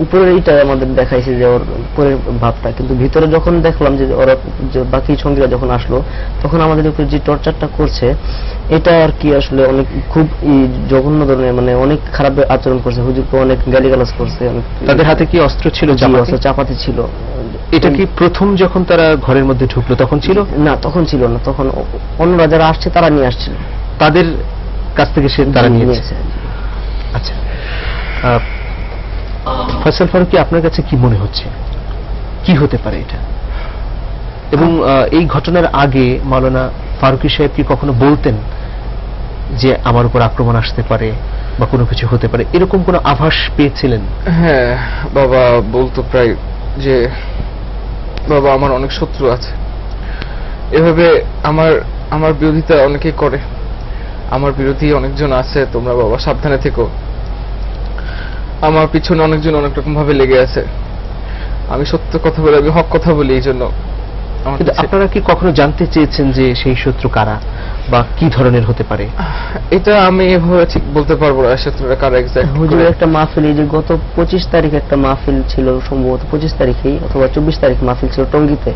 উপরের এইটা আমাদের দেখাইছে যে ওর উপরের ভাবটা, কিন্তু ভিতরে যখন দেখলাম যে ওরা বাকি সঙ্গীরা যখন আসলো তখন আমাদের উপরে যে টর্চারটা করছে এটা আর কি আসলে অনেক খুব জঘন্য ধরনের, মানে অনেক খারাপ আচরণ করছে, হুজুরকে অনেক গালিগালাজ করছে। তাদের হাতে কি অস্ত্র ছিল? চাপাতি ছিল। এটা কি প্রথম যখন তারা ঘরের মধ্যে ঢুকলো তখন ছিল? না, তখন ছিল না, তখন অন্যরা যারা আসছে তারা নিয়ে আসছিল, তাদের কাছ থেকে তারা নিয়েছে। আচ্ছা, ফয়সাল ফারুকী, আপনার কাছে কি মনে হচ্ছে কি হতে পারে এটা? এবং এই ঘটনার আগে মাওলানা ফারুকী সাহেব কি কখনো বলতেন যে আমার উপর আক্রমণ আসতে পারে বা কোনো কিছু হতে পারে, এরকম কোনো আভাস পেয়েছিলেন? হ্যাঁ, বাবা বলতো প্রায় যে বাবা আমার অনেক শত্রু আছে, এভাবে আমার আমার বিরোধিতা অনেকেই করে, আমার বিরোধী অনেকজন আছে, তোমরা বাবা সাবধানে থেকো। আমার পিছনে অনেকজন অনেক রকম ভাবে লেগে আছে, আমি সত্য কথা বলি, আমি হক কথা বলি, এই জন্য আমার কিন্তু কাছে- আপনারা কি কখনো জানতে চেয়েছেন যে সেই শত্রু কারা বা কি ধরনের হতে পারে? এটা আমি এভাবে ঠিক বলতে পারবো না শত্রুরা কারা এক্সাক্ট। হুজুরের একটা মাহফিল, এই যে গত 25 তারিখ একটা মাহফিল ছিল, সম্ভবত 25 তারিখেই অথবা 24 তারিখ মাহফিল ছিল টঙ্গীতে।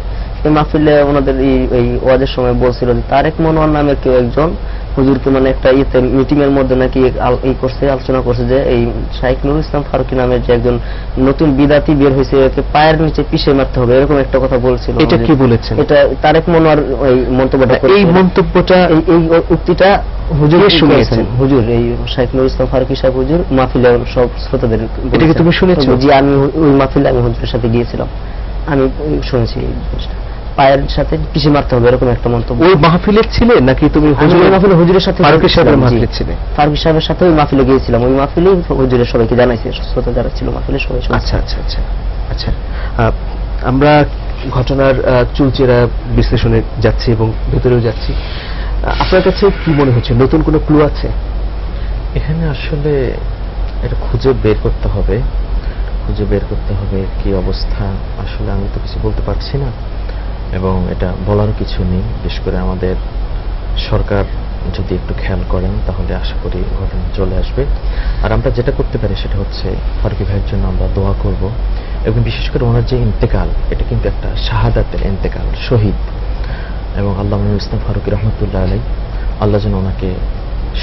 এই মাহফিলে ওনাদের এই ওয়াজের সময় বলছিল যে তারেক মনোয়ার নামের কেউ একজন হুজুরকে মানে একটা ইয়েতে মিটিং এর মধ্যে নাকি এই করছে, আলোচনা করছে যে এই শাইখ নুরুল ইসলাম ফারুকী নামের যে একজন নতুন বিদাতি বের হয়েছে, একে পায়ের নিচে পিষে মারতে হবে, এরকম একটা কথা বলছিল। এটা কি বলেছেন? এটা তারেক মনোয়ার ওই মন্তব্যটা এই করেছে। মন্তব্যটা এই উক্তিটা হুজুর কে শুনিয়েছেন? হুজুর এই শাইখ নুরুল ইসলাম ফারুকী সাহেব হুজুর মাহফিলে সব শ্রোতাদের বলেছেন। এটা কি তুমি শুনেছো? জি, আমি ওই মাহফিলে আমি হুজুরের সাথে গিয়েছিলাম, আমি শুনেছি এই জিনিসটা। পায়ের সাথে পিষে মারতে হবে, এরকম একটা মন্তব্য। ওই মাহফিলে ছিলে নাকি তুমি হুজুরের মাহফিলে হুজুরের সাথে ফারুকী সাহেবের ছিলাম, জি। মাহফিলে ছিলে? ফারুকী সাহেবের সাথে ওই মাহফিলে গিয়েছিলাম, ওই মাহফিলে হুজুরের সবাইকে জানাইছে, শ্রোতা যারা ছিল মাহফিলে সবাই শুনেছে। আচ্ছা আচ্ছা আচ্ছা আচ্ছা আমরা ঘটনার চুলচেরা বিশ্লেষণে যাচ্ছি এবং ভেতরেও যাচ্ছি। আপনার কাছে কি মনে হচ্ছে, নতুন কোনো ক্লু আছে? এখানে আসলে এটা খুঁজে বের করতে হবে, কি অবস্থা। আসলে আমি তো কিছু বলতে পারছি না এবং এটা বলারও কিছু নেই। বিশেষ করে আমাদের সরকার যদি একটু খেয়াল করেন তাহলে আশা করি ঘটনা চলে আসবে। আর আমরা যেটা করতে পারি সেটা হচ্ছে ফারুকী ভাইয়ের জন্য আমরা দোয়া করব এবং বিশেষ করে ওনার যে ইন্তেকাল, এটা কিন্তু একটা শাহাদাতের ইন্তেকাল, শহীদ। এবং আল্লাহ নুরুল ইসলাম ফারুকী রহমতুল্লাহ আলাই, আল্লাহ যেন ওনাকে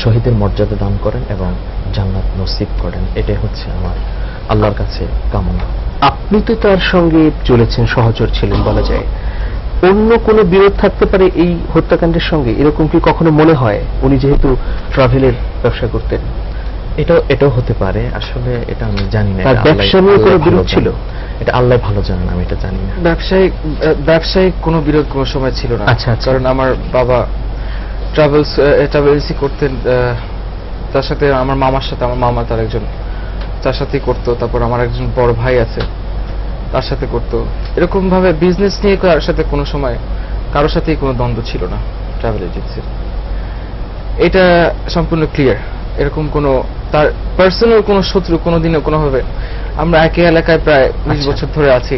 শহীদের মর্যাদা দান করেন এবং জান্নাত নসিব করেন, এটাই হচ্ছে আমার আল্লাহর কাছে কামনা। আপনি তো তার সঙ্গে চলেছেন, সহচর ছিলেন বলা যায়, অন্য কোনো বিরোধ থাকতে পারে এই হত্যাকাণ্ডের সঙ্গে? এরকম কি কখনো মনে হয়? উনি যেহেতু ট্রাভেলের ব্যবসা করতেন। এটাও হতে পারে, আসলে এটা আমি জানি না। তার এটা ব্যবসা নিয়ে আল্লাহ কোনো ভালো বিরোধ জানেন। ছিল? এটা আল্লাহ ভালো জানেন, আমি এটা জানি না। ব্যবসায়িক কোনো বিরোধ কোনো সময় ছিল না। আচ্ছা, আচ্ছা। কারণ আমার বাবা ট্রাভেল এজেন্সি করতেন, তার সাথে আমার মামার সাথে, আমার মামা তার একজন, তার সাথেই করতো। তারপর আমার একজন বড় ভাই আছে, তার সাথে করতো। এরকম ভাবে বিজনেস নিয়ে কারোর সাথে কোনো সময় কারোর সাথেই কোনো দ্বন্দ্ব ছিল না ট্রাভেল এজেন্সির। এটা সম্পূর্ণ ক্লিয়ার। এরকম কোনো তার পার্সোনাল কোনো শত্রু কোনোদিনও কোনোভাবে, আমরা একই এলাকায় প্রায় 20 বছর ধরে আছি,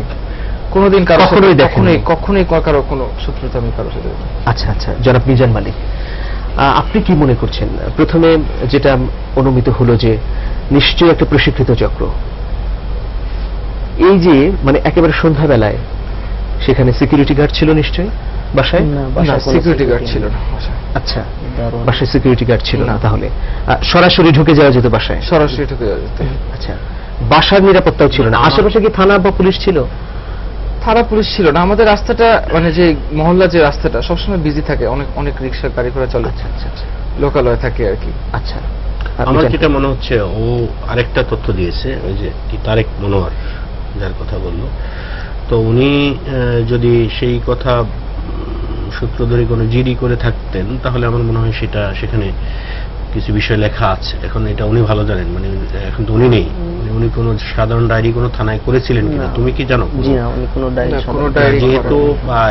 কোনোদিন কারোর সাথে কখনোই দেখেননি? কখনোই কারো কোনো শত্রুতা আমি কারোর সাথে দেখিনি। আচ্ছা আচ্ছা, জনাব মিজান মালিক, আপনি কি মনে করছেন? প্রথমে যেটা অনুমিত হলো যে নিশ্চয়ই একটা প্রশিক্ষিত চক্র। এই যে মানে একেবারে সন্ধ্যাবেলায় সেখানে সিকিউরিটি গার্ড ছিল নিশ্চয়ই বাসায়? না, না, বাসায় কোনো সিকিউরিটি গার্ড security ছিল নেই। না বাসায়। আচ্ছা, দারুণ। বাসায় সিকিউরিটি গার্ড ছিল না। না। তাহলে সরাসরি ঢুকে যাওয়া যেত বাসায়? সরাসরি ঢুকে যাওয়া যেত। আচ্ছা, বাসার নিরাপত্তাও ছিল না? আশেপাশে কি থানা বা পুলিশ ছিল? থানা পুলিশ ছিল না। আমাদের রাস্তাটা মানে যে মহল্লা, যে রাস্তাটা সবসময় বিজি থাকে, অনেক অনেক রিক্সা গাড়ি ঘোড়া চলে, আচ্ছা আচ্ছা আচ্ছা লোকালয় থাকে আর কি। আচ্ছা। আমার যেটা মনে হচ্ছে, ও আরেকটা তথ্য দিয়েছে, ওই যে কি তারেক মনোয়ার যার কথা বললো, তো উনি যদি সেই কথা সূত্র ধরে কোনো জিডি করে থাকতেন তাহলে আমার মনে হয় সেটা সেখানে কিছু বিষয় লেখা আছে। এখন এটা উনি ভালো জানেন, মানে এখন তো উনি নেই। উনি কোনো সাধারণ ডায়েরি কোনো থানায় করেছিলেন কিনা না। তুমি কি জানো? জি না, উনি কোনো ডায়েরি না, কোনো ডায়েরি যেহেতু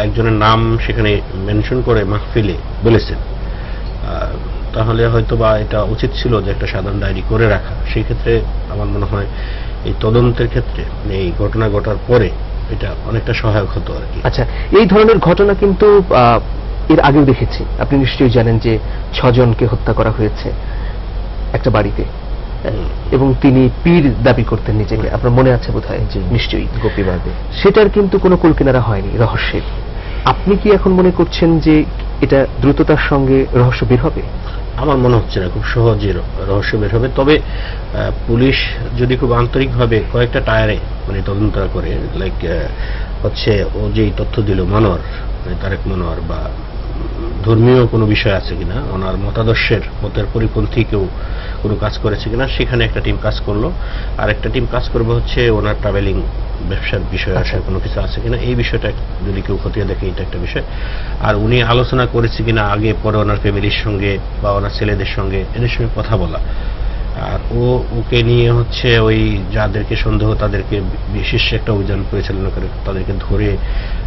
একজনের নাম সেখানে মেনশন করে মাহফিলে বলেছেন, তাহলে হয়তো বা এটা উচিত ছিল যে একটা সাধারণ ডায়েরি করে রাখা। সেই ক্ষেত্রে আমার মনে হয় এই তদন্তের ক্ষেত্রে, এই ঘটনা ঘটার পরে এটা অনেকটা সহায়ক হতো আর কি। আচ্ছা, এই ধরনের ঘটনা কিন্তু এর আগেও দেখেছি। আপনি নিশ্চয়ই জানেন যে 6 জনকে হত্যা করা হয়েছে একটা বাড়িতে, এবং তিনি পীর দাবি করতেন নিজেকে। আপনার মনে আছে বোধহয়? জি, নিশ্চয়ই। গোপীবাদে। সেটার কিন্তু কোনো কুলকিনারা হয়নি রহস্যের। আপনি কি এখন মনে করছেন যে এটা দ্রুততার সঙ্গে রহস্য বের হবে? আমার মনে হচ্ছে না খুব সহজে রহস্য বের হবে। তবে পুলিশ যদি খুব আন্তরিকভাবে কয়েকটা টায়ারে মানে তদন্ত করে, লাইক হচ্ছে ও যেই তথ্য দিল মনোয়ার, মানে তারেক মনোয়ার, বা ধর্মীয় কোনো বিষয় আছে কিনা, ওনার মতের পরিপন্থী কেউ কোনো কাজ করেছে কিনা, সেখানে একটা টিম কাজ করলো। আর একটা টিম কাজ করবে হচ্ছে ওনার ট্রাভেলিং ব্যবসার বিষয় আসে কোনো কিছু আছে কিনা, এই বিষয়টা যদি কেউ খতিয়ে দেখে, এটা একটা বিষয়। আর উনি আলোচনা করেছে কিনা আগে পরে ওনার ফ্যামিলির সঙ্গে বা ওনার ছেলেদের সঙ্গে, এদের সঙ্গে কথা বলা, আর ওকে নিয়ে হচ্ছে ওই যাদেরকে সন্দেহ তাদেরকে বিশেষ একটা অভিযান পরিচালনা করে তাদেরকে ধরে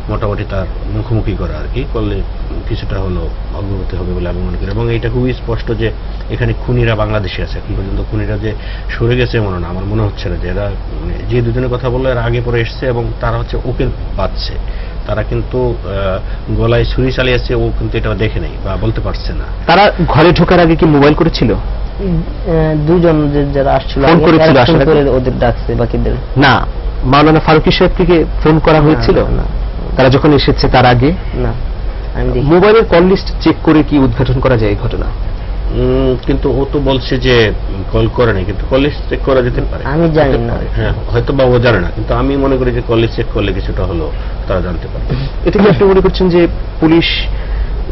মোটামুটি তার মুখোমুখি করা আর কি করলে কিছুটা হলো অগ্রগতি হবে বলে আমি মনে করি। এবং এটা খুবই স্পষ্ট যে এখানে খুনিরা বাংলাদেশে আছে, এখন পর্যন্ত খুনিরা যে সরে গেছে মনে না, আমার মনে হচ্ছে না। যে এরা যে দুজনের কথা বললো এরা আগে পরে এসছে এবং তারা হচ্ছে ওকে পাচ্ছে, তারা কিন্তু গলায় ছুরি চালিয়েছে, ও কিন্তু এটা দেখে নেই বা বলতে পারছে না। তারা ঘরে ঢোকার আগে কি মোবাইল করেছিল? দুজন যারা আসছিল ফোন করেছিল, এরা ফোন আসলে করে ওদের ডাকছে বাকিদের। না, মাওলানা ফারুকী সাহেবকে ফোন করা হয়েছিল না, তারা যখন এসেছে তার আগে? না, আমি দেখি মোবাইলের কল লিস্ট চেক করে কি উদ্ঘাটন করা যায় এই ঘটনা? কিন্তু ও তো বলছে যে কল করে নাই, কিন্তু কল লিস্ট চেক করা যেতে পারে। আমি জানি না। হ্যাঁ, হয়তো বা ও জানে না, কিন্তু আমি মনে করি যে কল লিস্ট চেক করলে কিছুটা হলো তারা জানতে পারবে। এটা কি আপনি মনে করছেন যে পুলিশ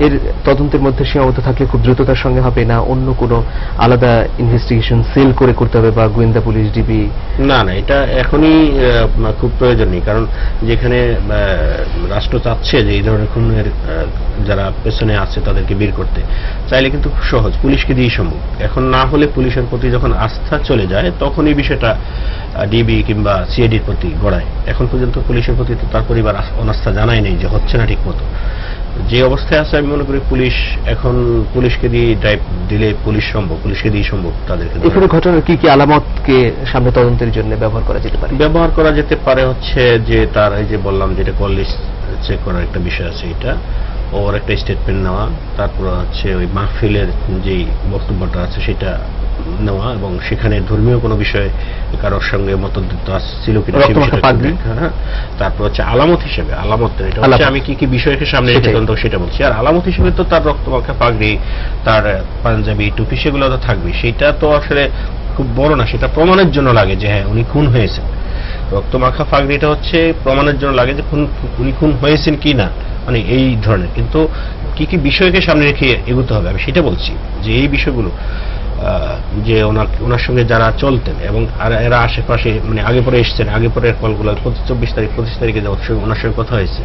এর তদন্তের মধ্যে সীমাবদ্ধ থাকলে খুব দ্রুততার সঙ্গে হবে, না অন্য কোনো আলাদা ইনভেস্টিগেশন সেল করে করতে হবে বা গোয়েন্দা পুলিশ, ডিবি? না না, এটা এখনই খুব প্রয়োজন নেই, কারণ যেখানে রাষ্ট্র চাচ্ছে যে এই ধরনের খুনের যারা পেছনে আছে তাদেরকে বের করতে চাইলে কিন্তু খুব সহজ, পুলিশকে দিয়ে সম্ভব। এখন না হলে পুলিশের প্রতি যখন আস্থা চলে যায় তখন এই বিষয়টা ডিবি কিংবা সিআইডির প্রতি গড়ায়। এখন পর্যন্ত পুলিশের প্রতি তো তার পরিবার অনাস্থা জানাই নেই, যে হচ্ছে না ঠিক মতো। যে অবস্থায় আছে আমি মনে করি পুলিশ এখন পুলিশকে দিয়ে ড্রাইভ দিলে পুলিশ সম্ভব, পুলিশকে দিয়ে সম্ভব তাদেরকে। এখানে ঘটনার কি কি আলামতকে সামনে তদন্তের জন্য ব্যবহার করা যেতে পারে? ব্যবহার করা যেতে পারে হচ্ছে যে তার এই যে বললাম যেটা কল লিস্ট চেক করার একটা বিষয় আছে, এটা ওর একটা স্টেটমেন্ট নেওয়া, তারপর হচ্ছে ওই মাহফিলের যেই বক্তব্যটা আছে সেটা নেওয়া, এবং সেখানে ধর্মীয় কোনো বিষয়ে কারোর সঙ্গে মতদ্বৈত ছিল কিনা সেই বিষয়টা দেখা। হ্যাঁ, তারপর হচ্ছে আলামত হিসেবে, আলামত এটা হচ্ছে আমি কি কি বিষয়কে সামনে রেখে তদন্ত সেটা বলছি। আর আলামত হিসেবে তো তার রক্তমাখা পাগড়ি, তার পাঞ্জাবি, টুপি, সেগুলো তো থাকবে। সেটা তো আসলে খুব বড় না, সেটা প্রমাণের জন্য লাগে যে হ্যাঁ উনি খুন হয়েছেন। রক্তমাখা পাগড়িটা হচ্ছে প্রমাণের জন্য লাগে যে উনি খুন হয়েছেন কি না, মানে এই ধরনের। কিন্তু কি কি বিষয়কে সামনে রেখে এগোতে হবে আমি সেটা বলছি, যে এই বিষয়গুলো যে ওনার সঙ্গে যারা চলতেন এবং এরা আশেপাশে মানে আগে পরে এসছেন, আগে পরে কলগুলো 25 তারিখে ওনার সঙ্গে কথা হয়েছে,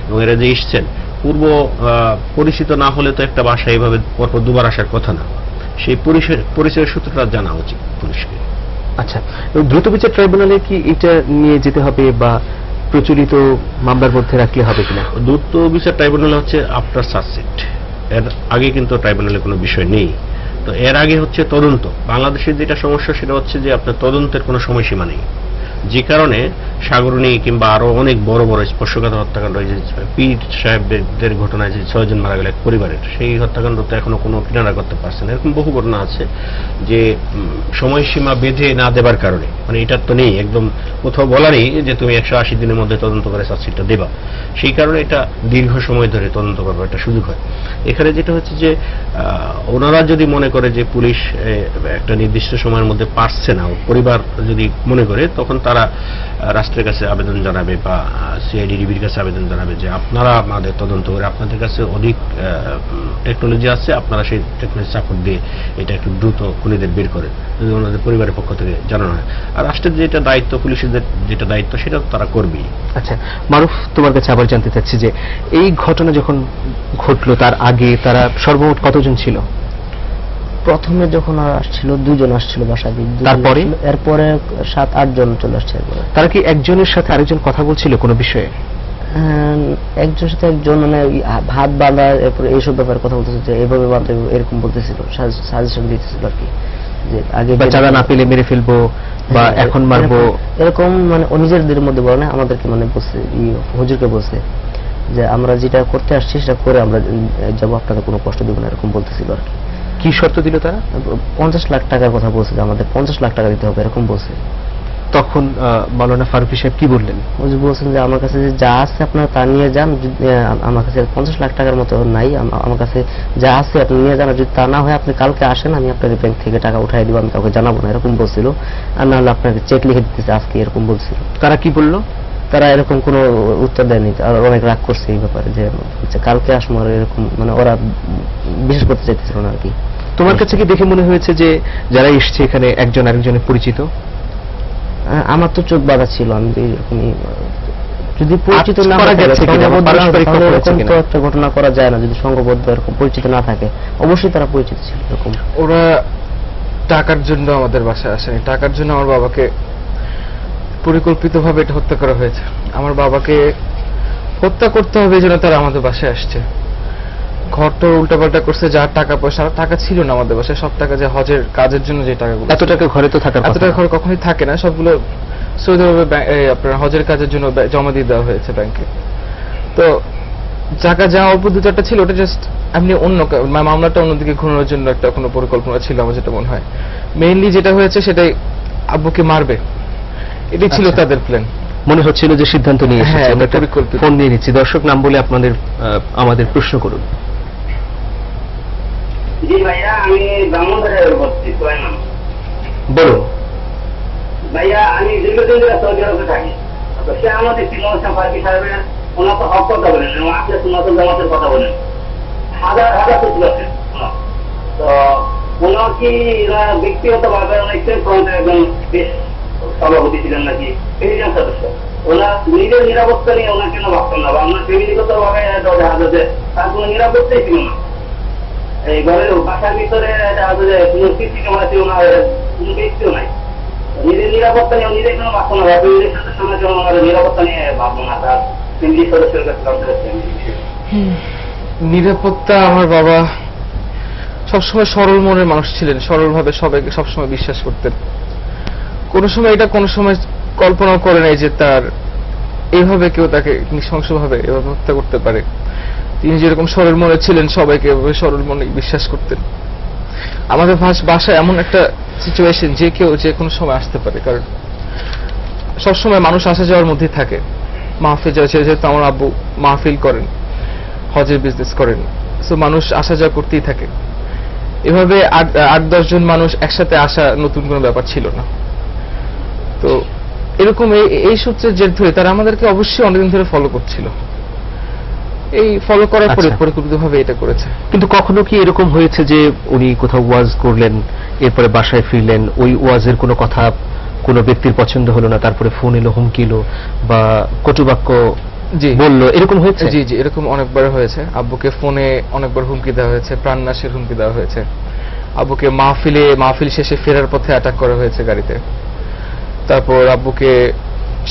এবং এরা যে এসছেন পূর্ব পরিচিত না হলে তো একটা বাসায় এইভাবে পরপর দুবার আসার কথা না, সেই পরিচয়ের সূত্রটা জানা উচিত পুলিশকে। আচ্ছা, দ্রুত বিচার ট্রাইব্যুনালে কি এটা নিয়ে যেতে হবে বা প্রচলিত মামলার মধ্যে রাখলে হবে কিনা? দ্রুত বিচার ট্রাইব্যুনালে হচ্ছে আফটার সাসেট, এর আগে কিন্তু ট্রাইব্যুনালে কোনো বিষয় নেই। তো এর আগে হচ্ছে তদন্ত। বাংলাদেশের যেটা সমস্যা সেটা হচ্ছে যে আপনার তদন্তের কোনো সময়সীমা নেই, যে কারণে সাগরণী কিংবা আরো অনেক বড় বড় স্পর্শকাতর হত্যাকাণ্ড, যে পীর সাহেবদের ঘটনায় যে 6 জন মারা গেল এক পরিবারের, সেই হত্যাকাণ্ড তো এখনো কোনো কিনারা করতে পারছে না। এরকম বহু ঘটনা আছে যে সময়সীমা বেঁধে না দেবার কারণে, মানে এটা তো নেই, একদম কোথাও বলা নেই যে তুমি 180 দিনের মধ্যে তদন্ত করে চার্জশিটটা দেবা। সেই কারণে এটা দীর্ঘ সময় ধরে তদন্ত করবার একটা সুযোগ হয়। এখানে যেটা হচ্ছে যে ওনারা যদি মনে করে যে পুলিশ একটা নির্দিষ্ট সময়ের মধ্যে পারছে না, পরিবার যদি মনে করে, তখন তারা রাষ্ট্রের কাছে আবেদন জানাবে বা সিআইডি ডিবির কাছে আবেদন জানাবে যে আপনারা আমাদের তদন্ত করে, আপনাদের কাছে অধিক টেকনোলজি আছে, আপনারা সেই টেকনোলজি সাপোর্ট দিয়ে এটা একটু দ্রুত খুনিদের বের করেন, যদি ওনাদের পরিবারের পক্ষ থেকে জানানো হয়। আর রাষ্ট্রের যেটা দায়িত্ব, পুলিশের যেটা দায়িত্ব, সেটা তারা করবেই। আচ্ছা মারুফ, তোমার কাছে আবার জানতে চাচ্ছি যে এই ঘটনা যখন ঘটলো তার আগে তারা সর্বমোট কতজন ছিল? প্রথমে যখন আসছিল 2 জন আসছিল বাসা দিয়ে, তারপরে এরপরে 7-8 জন চলে আসছে। তারা কি একজনের সাথে আরেকজন কথা বলছিল কোনো বিষয়ে? একজনের সাথে একজন মানে ভাত বাঁধা, এরপরে এইসব ব্যাপারে কথা বলতেছে, যে এভাবে বাঁধা, এরকম বলতেছিল, সাজেশন দিতেছিল আর কি, যে আগে চাঁদা না পেলে মেরে ফেলবো বা এখন মারবো, এরকম মানে নিজেদের মধ্যে বলে না, আমাদেরকে মানে বলছে, হুজুরকে বলছে যে আমরা যেটা করতে আসছি সেটা করে আমরা যাবো, আপনাদের কোনো কষ্ট দেবো না, এরকম বলতেছিল আর কি। কি শর্ত দিল তারা? 50 লাখ টাকার কথা বলছে, যে আমাদের 50 লাখ টাকা দিতে হবে, এরকম বলছে। তখন মাওলানা ফারুকী সাহেব কি বললেন? হুজুর বলছেন যে আমার কাছে যা আছে আপনারা তা নিয়ে যান, আমার কাছে 50 লাখ টাকার মতো নাই, আমার কাছে যা আছে আপনি নিয়ে যান, যদি তা না হয় আপনি কালকে আসেন, আমি আপনাদের ব্যাংক থেকে টাকা উঠাই দিব, আমি কাউকে জানাবো না, এরকম বলছিল। আর না হলে আপনাকে চেক লিখে দিতেছে আজকে, এরকম বলছিল। তারা কি বললো? তারা এরকম কোনো উত্তর দেয়নি, আর অনেক রাগ করছে এই ব্যাপারে, যে কালকে আসবো, আর এরকম মানে ওরা বিশেষ করতে চাইতেছিল না আর কি। তোমার কাছে কি দেখে মনে হয়েছে যে যারা এসছে এখানে একজন আরেকজনের পরিচিত? আমার তো চোখ বাঁধা ছিল, আমি এরকমই, যদি পরিচিত না করা যাচ্ছে তো একটা ঘটনা করা যায় না, যদি সংঘবদ্ধ এরকম পরিচিত না থাকে। অবশ্যই তারা পরিচিত ছিল এরকম। ওরা টাকার জন্য আমাদের বাসায় আসেনি, টাকার জন্য আমার বাবাকে পরিকল্পিতভাবে এটা হত্যা করা হয়েছে। আমার বাবাকে হত্যা করতে হবে এই জন্য তারা আমাদের বাসায় আসছে। ঘরটা উল্টাপাল্টা করছে, যার টাকা পয়সা, টাকা ছিল না আমাদের বাসায়, সব টাকা যে হজের কাজের জন্য যে টাকাগুলো, এত টাকা ঘরে তো থাকার এত কথা টাকা না। ঘরে কখনোই থাকে না, সবগুলো সৌদি আরবে আপনার হজের কাজের জন্য জমা দিয়ে দেওয়া হয়েছে ব্যাংকে। তো টাকা যা অল্প 2-4টা ছিল ওটা জাস্ট এমনি অন্য মামলাটা অন্যদিকে ঘোরানোর জন্য একটা কোনো পরিকল্পনা ছিল আমার যেটা মনে হয়। মেইনলি যেটা হয়েছে সেটাই আব্বুকে মারবে, এটাই ছিল আচ্ছা। তাদের প্ল্যান। মনে হচ্ছিল যে সিদ্ধান্ত নিয়ে হ্যাঁ, এসেছে। আমরা এটা পরিকল্পিত। ফোন নিয়ে নিচ্ছি। দর্শক নাম বলে আপনাদের আমাদের প্রশ্ন করুন। জি ভাইয়া, আমি ব্রাহ্মণবাড়িয়ার বলছি, সোহেল নাম। বলুন। ভাইয়া, আমি দীর্ঘদিন ধরে সৌদি আরবে থাকি। তো সে আমাদের তিমোর ফারুকী সাহেবের ওনার তো হক কথা বলেন এবং আহলে সুন্নাত ওয়াল জামাতের কথা বলেন, হাজার হাজার সূত্র আছে। তো ওনার কি ব্যক্তিগতভাবে অনেক ফ্রন্টের একজন বেশ সভাপতি ছিলেন নাকি, প্রেসিডেন্ট সদস্য, ওনার নিজের নিরাপত্তা নিয়ে ওনার কেন ভাবতেন না, বা আপনার ফ্যামিলিগতভাবে দেখা যাচ্ছে তার কোনো নিরাপত্তাই ছিল না। এই ঘরের বাসার ভিতরে কোনো সিসি ক্যামেরা ছিল না, কোনো ব্যক্তিও নাই। নিজের নিরাপত্তা নিয়ে নিজে কোনো ভাবতো না, বা ফ্যামিলির সদস্য ওনার নিরাপত্তা নিয়ে ভাববো না, তার ফ্যামিলির সদস্যের কাছে জানতে চাচ্ছি। নিরাপত্তা, আমার বাবা সবসময় সরল মনের মানুষ ছিলেন, সরলভাবে সবাইকে সবসময় বিশ্বাস করতেন। কোনো সময় এটা কোনো সময় কল্পনাও করে নাই যে তার এইভাবে কেউ তাকে নৃশংসভাবে এভাবে হত্যা করতে পারে। তিনি যেরকম সরল মনে ছিলেন সবাইকে এভাবে সরল মনে বিশ্বাস করতেন। আমাদের বাসায় এমন একটা সিচুয়েশন যে কেউ যে কোনো সময় আসতে পারে, কারণ সবসময় মানুষ আসা যাওয়ার মধ্যেই থাকে। মাহফিল যেহেতু আমার আব্বু মাহফিল করেন, হজের বিজনেস করেন, সো মানুষ আসা যাওয়া করতেই থাকে। এভাবে 8-10 জন মানুষ একসাথে আসা নতুন কোনো ব্যাপার ছিল না। তো এরকম এই সূত্রের জের ধরে তারা আমাদেরকে অবশ্যই অনেকদিন ধরে ফলো করছিল। এই ফলো করার পরে আচ্ছা। পরিকল্পিতভাবে এটা করেছে। কিন্তু কখনো কি এরকম হয়েছে যে উনি কোথাও ওয়াজ করলেন, এরপরে বাসায় ফিরলেন, ওই ওয়াজের কোনো কথা কোনো ব্যক্তির পছন্দ হলো না, তারপরে ফোন এলো, হুমকি এলো বা কটুবাক্য জি বললো, এরকম হয়েছে? জি জি, এরকম অনেকবার হয়েছে। আব্বুকে ফোনে অনেকবার হুমকি দেওয়া হয়েছে, প্রাণনাশের হুমকি দেওয়া হয়েছে। আব্বুকে মাহফিল শেষে ফেরার পথে অ্যাটাক করা হয়েছে গাড়িতে। তারপর আব্বুকে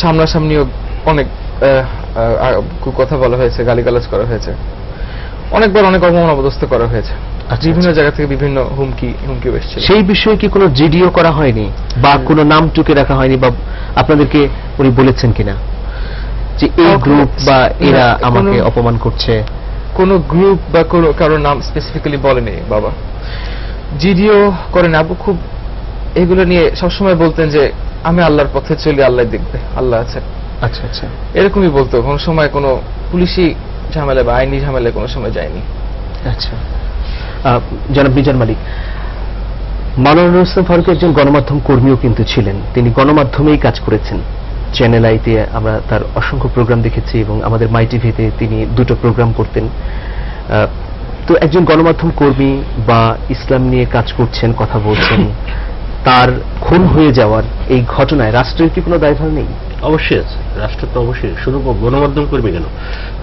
সামনাসামনিও অনেক কথা বলা হয়েছে, গালিগালাজ করা হয়েছে। অনেকবার অনেক অপমানবদস্ত করা হয়েছে। বিভিন্ন জায়গা থেকে বিভিন্ন হুমকি এসেছিল। সেই বিষয়ে কি কোনো জিডিও করা হয়নি বা কোনো নাম টুকে রাখা হয়নি, বা আপনাদেরকে উনি বলেছেন কিনা যে এই গ্রুপ বা এরা আমাকে অপমান করছে? কোন গ্রুপ বা কোনো কারো নাম স্পেসিফিক্যালি বলেনি বাবা। জিডিও করেন। আব্বু খুব এগুলো নিয়ে সবসময় বলতেন যে আমি আল্লাহর পথে চলি, আল্লাহ দেখবে, আল্লাহ আছে। আচ্ছা আচ্ছা, এরকমই বলতো। কোনো সময় কোনো পুলিশি ঝামেলা বা আইনি ঝামেলায় কোনো সময় যায়নি। আচ্ছা, জনাব মিজান মালিক, মাওলানা ইসলাম ফারুকী একজন গণমাধ্যম কর্মীও কিন্তু ছিলেন। তিনি গণমাধ্যমেই কাজ করেছেন। চ্যানেল আইতে আমরা তার অসংখ্য প্রোগ্রাম দেখেছি এবং আমাদের মাই টিভিতে তিনি 2টো প্রোগ্রাম করতেন। তো একজন গণমাধ্যম কর্মী বা ইসলাম নিয়ে কাজ করছেন, কথা বলছেন, তার খুন হয়ে যাওয়ার এই ঘটনায় রাষ্ট্রের কি কোনো দায়ভার নেই? অবশ্যই আছে, রাষ্ট্র তো অবশ্যই। শুধু গণমাধ্যম কর্মী কেন,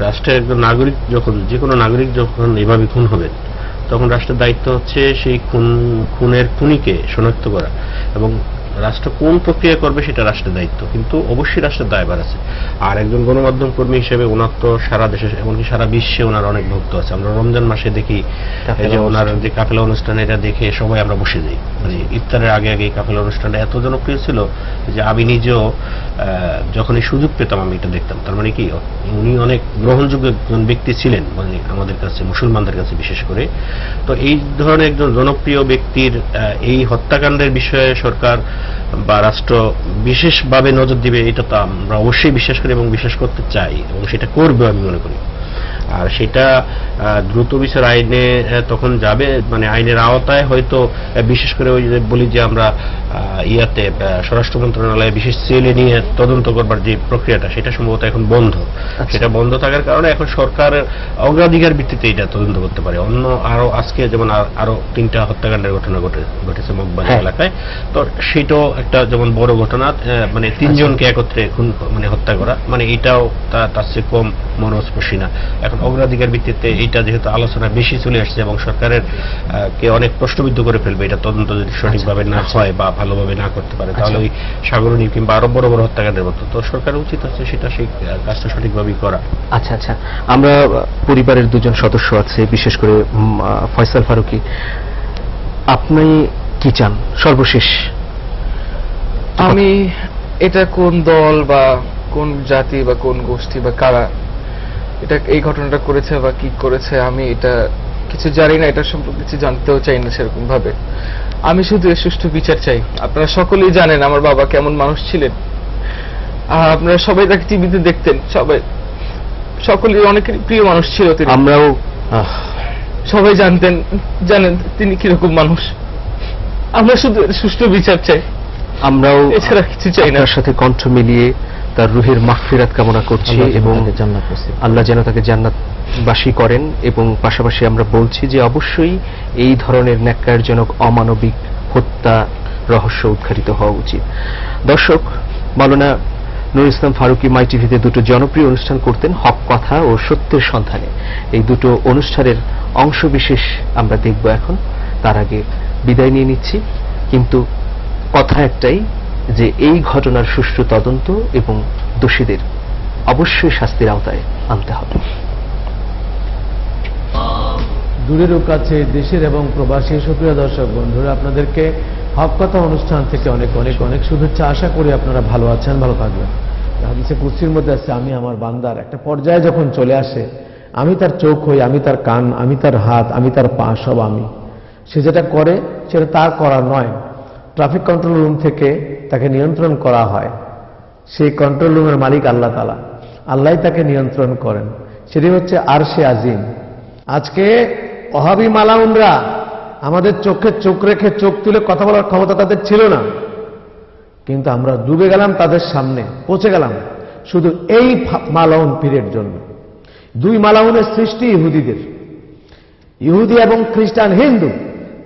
রাষ্ট্রের একজন নাগরিক যখন, যে কোনো নাগরিক যখন এভাবে খুন হবেন, তখন রাষ্ট্রের দায়িত্ব হচ্ছে সেই খুনের খুনিকে শনাক্ত করা, এবং রাষ্ট্র কোন প্রক্রিয়া করবে সেটা রাষ্ট্রের দায়িত্ব। কিন্তু অবশ্যই রাষ্ট্রের দায়ভার আছে। আর একজন গণমাধ্যম কর্মী হিসেবে ওনার তো সারা দেশে, এমনকি সারা বিশ্বে ওনার অনেক ভক্ত আছে। আমরা রমজান মাসে দেখি যে ওনার যে কাফেলা অনুষ্ঠান, এটা দেখে সবাই আমরা বসে যাই। মানে ইফতারের আগে আগে কাফেলা অনুষ্ঠানটা এত জনপ্রিয় ছিল যে আমি নিজেও যখনই সুযোগ পেতাম আমি এটা দেখতাম। তার মানে কি, উনি অনেক গ্রহণযোগ্য একজন ব্যক্তি ছিলেন, মানে আমাদের কাছে, মুসলমানদের কাছে বিশেষ করে। তো এই ধরনের একজন জনপ্রিয় ব্যক্তির এই হত্যাকাণ্ডের বিষয়ে সরকার বা রাষ্ট্র বিশেষভাবে নজর দিবে, এটা তো আমরা অবশ্যই বিশ্বাস করি এবং বিশ্বাস করতে চাই, এবং সেটা করবে আমি মনে করি। আর সেটা দ্রুত বিচার আইনে তখন যাবে, মানে আইনের আওতায় হয়তো, বিশেষ করে ওই যে বলি যে আমরা ইয়াতে স্বরাষ্ট্র মন্ত্রণালয়ে বিশেষ সেলে নিয়ে তদন্ত করবার যে প্রক্রিয়াটা, সেটা সম্ভবত এখন বন্ধ। সেটা বন্ধ থাকার কারণে এখন সরকারের অগ্রাধিকার ভিত্তিতে এটা তদন্ত করতে পারে। অন্য আরো আজকে যেমন আরো 3টা হত্যাকাণ্ডের ঘটনা ঘটেছে মগবাজার এলাকায়, তো সেটাও একটা যেমন বড় ঘটনা, মানে 3 জনকে একত্রে খুন মানে হত্যা করা, মানে এটাও তার চেয়ে কম মর্মস্পর্শী না। এখন অগ্রাধিকার ভিত্তিতে এটা যেহেতু আলোচনা বেশি চলে আসছে এবং সরকারের কে অনেক প্রশ্নবিদ্ধ করে ফেলবে, এটা তদন্ত যদি সঠিকভাবে না হয় বা ভালোভাবে না করতে পারে, তাহলে ওই সাগরণী কিংবা আরো বড় বড় হত্যাকাণ্ডের মতো, তো সরকার উচিত হচ্ছে সেটা সেই কাজটা সঠিকভাবেই করা। আচ্ছা আচ্ছা, আমরা পরিবারের 2জন সদস্য আছে, বিশেষ করে ফয়সাল ফারুকী, আপনি কি চান সর্বশেষ? আমি এটা কোন দল বা কোন জাতি বা কোন গোষ্ঠী বা কারা এটা এই ঘটনাটা করেছে বা কি করেছে, আমি এটা কিছু জানি না, এটা সম্পর্কে কিছু জানতেও চাই না সেরকম ভাবে। আমি শুধু এর সুষ্ঠু বিচার চাই। আপনারা সকলেই জানেন আমার বাবা কেমন মানুষ ছিলেন, আপনারা সবাই তাকে টিভিতে দেখতেন, সকলেই অনেকের প্রিয় মানুষ ছিল তিনি। আমরাও সবাই জানেন তিনি কিরকম মানুষ। আমরা শুধু সুষ্ঠু বিচার চাই, আমরাও এছাড়া কিছু চাই না। আপনার সাথে কণ্ঠ মিলিয়ে তার রুহের মাগফিরাত কামনা করছি এবং আল্লাহ যেন তাকে জান্নাতবাসী করেন, এবং পাশাপাশি আমরা বলছি যে অবশ্যই এই ধরনের ন্যাক্কারজনক অমানবিক হত্যা রহস্য উদ্ঘাটিত হওয়া উচিত। দর্শক, মাওলানা নুরুল ইসলাম ফারুকী মাই টিভিতে 2টো জনপ্রিয় অনুষ্ঠান করতেন, হক কথা ও সত্যের সন্ধানে। এই 2টো অনুষ্ঠানের অংশবিশেষ আমরা দেখব এখন। তার আগে বিদায় নিয়ে নিচ্ছি, কিন্তু কথা একটাই যে এই ঘটনার সুষ্ঠু তদন্ত এবং দোষীদের অবশ্যই শাস্তির আওতায় আনতে হবে। দূরের কাছে দেশের এবং প্রবাসী সুপ্রিয় দর্শক বন্ধুরা, আপনাদেরকে হক কথা অনুষ্ঠান থেকে অনেক অনেক অনেক শুভেচ্ছা। আশা করি আপনারা ভালো আছেন, ভালো থাকবেন। হাদিসে কুরসির মধ্যে আছে, আমি আমার বান্দার একটা পর্যায়ে যখন চলে আসে, আমি তার চোখ হই, আমি তার কান, আমি তার হাত, আমি তার পা, সব আমি। সে যেটা করে সেটা তার করা নয়, ট্রাফিক কন্ট্রোল রুম থেকে তাকে নিয়ন্ত্রণ করা হয়। সেই কন্ট্রোল রুমের মালিক আল্লাহ তাআলা, আল্লাহই তাকে নিয়ন্ত্রণ করেন। সেটি হচ্ছে আরশে আজিম। আজকে ওহাবি মালাউনরা আমাদের চোখে চোখ রেখে চোখ তুলে কথা বলার ক্ষমতা তাদের ছিল না, কিন্তু আমরা ডুবে গেলাম তাদের সামনে, পৌঁছে গেলাম শুধু এই মালাউন পীরের জন্য। 2 মালাউনের সৃষ্টি ইহুদিদের, ইহুদি এবং খ্রিস্টান হিন্দু,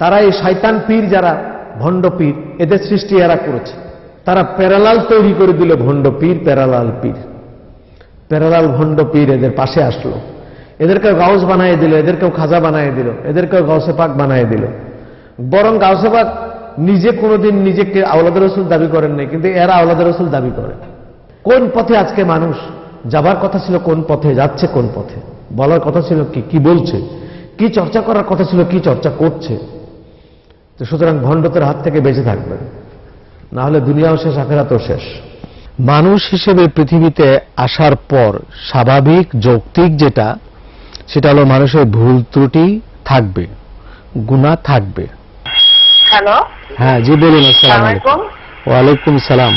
তারা এই শয়তান পীর যারা ভণ্ড পীর, এদের সৃষ্টি এরা করেছে। তারা প্যারালাল তৈরি করে দিল, ভণ্ড পীর, প্যারালাল পীর, প্যারালাল ভণ্ড পীর এদের পাশে আসলো। এদেরকেও গাউস বানিয়ে দিল, এদেরকেও খাজা বানিয়ে দিল, এদেরকেও গাউসে পাক বানিয়ে দিল। বরং গাউসে পাক নিজে কোনোদিন নিজেকে আওলাদ রসুল দাবি করেন নাই, কিন্তু এরা আওলাদ রসুল দাবি করে। কোন পথে আজকে মানুষ যাবার কথা ছিল, কোন পথে যাচ্ছে, কোন পথে বলার কথা ছিল কি বলছে, কি চর্চা করার কথা ছিল, কি চর্চা করছে। তো সুতরাং ভণ্ডতের হাত থেকে বেঁচে থাকবেন, না হলে দুনিয়াও শেষ, আখিরাতও শেষ। মানুষ হিসেবে পৃথিবীতে আসার পর স্বাভাবিক যৌক্তিক যেটা, সেটা হলো মানুষের ভুল ত্রুটি থাকবে, গুনাহ থাকবে। হ্যালো, হ্যাঁ জি বলুন। আসসালামু আলাইকুম। ওয়ালাইকুম সালাম।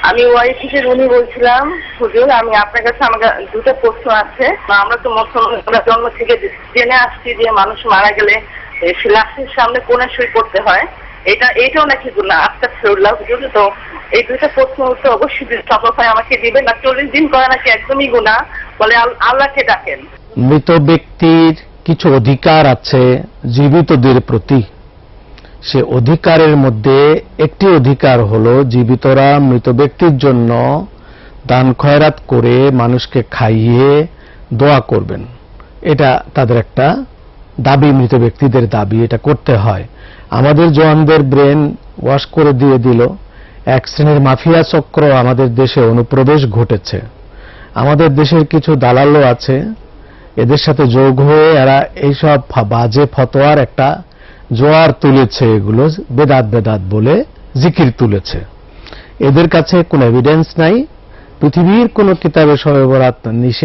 আমি ওয়াই থেকে রুনি বলছিলাম। হুজুর, আমি আপনার কাছে আমার 2টা প্রশ্ন আছে। আমরা তো মুসলমান জন্ম থেকে জেনে আসছি যে মানুষ মারা গেলে লাশের সামনে কোণে সই করতে হয়, এটাও নাকি গুনাহ। আস্তাগফিরুল্লাহ হুজুর। তো এই 2টা প্রশ্ন উত্তর অবশ্যই সম্ভব হয় আমাকে দিবেন। না 40 দিন করা নাকি একদমই গুনাহ, বলে আল্লাহকে ডাকেন। মৃত ব্যক্তির কিছু অধিকার আছে জীবিতদের প্রতি। সে অধিকারের মধ্যে একটি অধিকার হলো জীবিতরা মৃত ব্যক্তির জন্য দান খয়রাত করে মানুষকে খাইয়ে দোয়া করবেন। এটা তাদের একটা দাবি, মৃত ব্যক্তিদের দাবি, এটা করতে হয়। আমাদের জওয়ানদের ব্রেন ওয়াশ করে দিয়ে দিল। এক শ্রেণীর মাফিয়া চক্র আমাদের দেশে অনুপ্রবেশ ঘটেছে। আমাদের দেশের কিছু দালালও আছে, এদের সাথে যোগ হয়ে এরা এইসব বাজে ফতোয়ার একটা জোয়ার তুলেছে, এগুলো বেদাত বলে জিকির তুলেছে। এদের কাছে কোনো এভিডেন্স নাই, পৃথিবীর কোনো কিতাবে শবে বরাত নিষেধ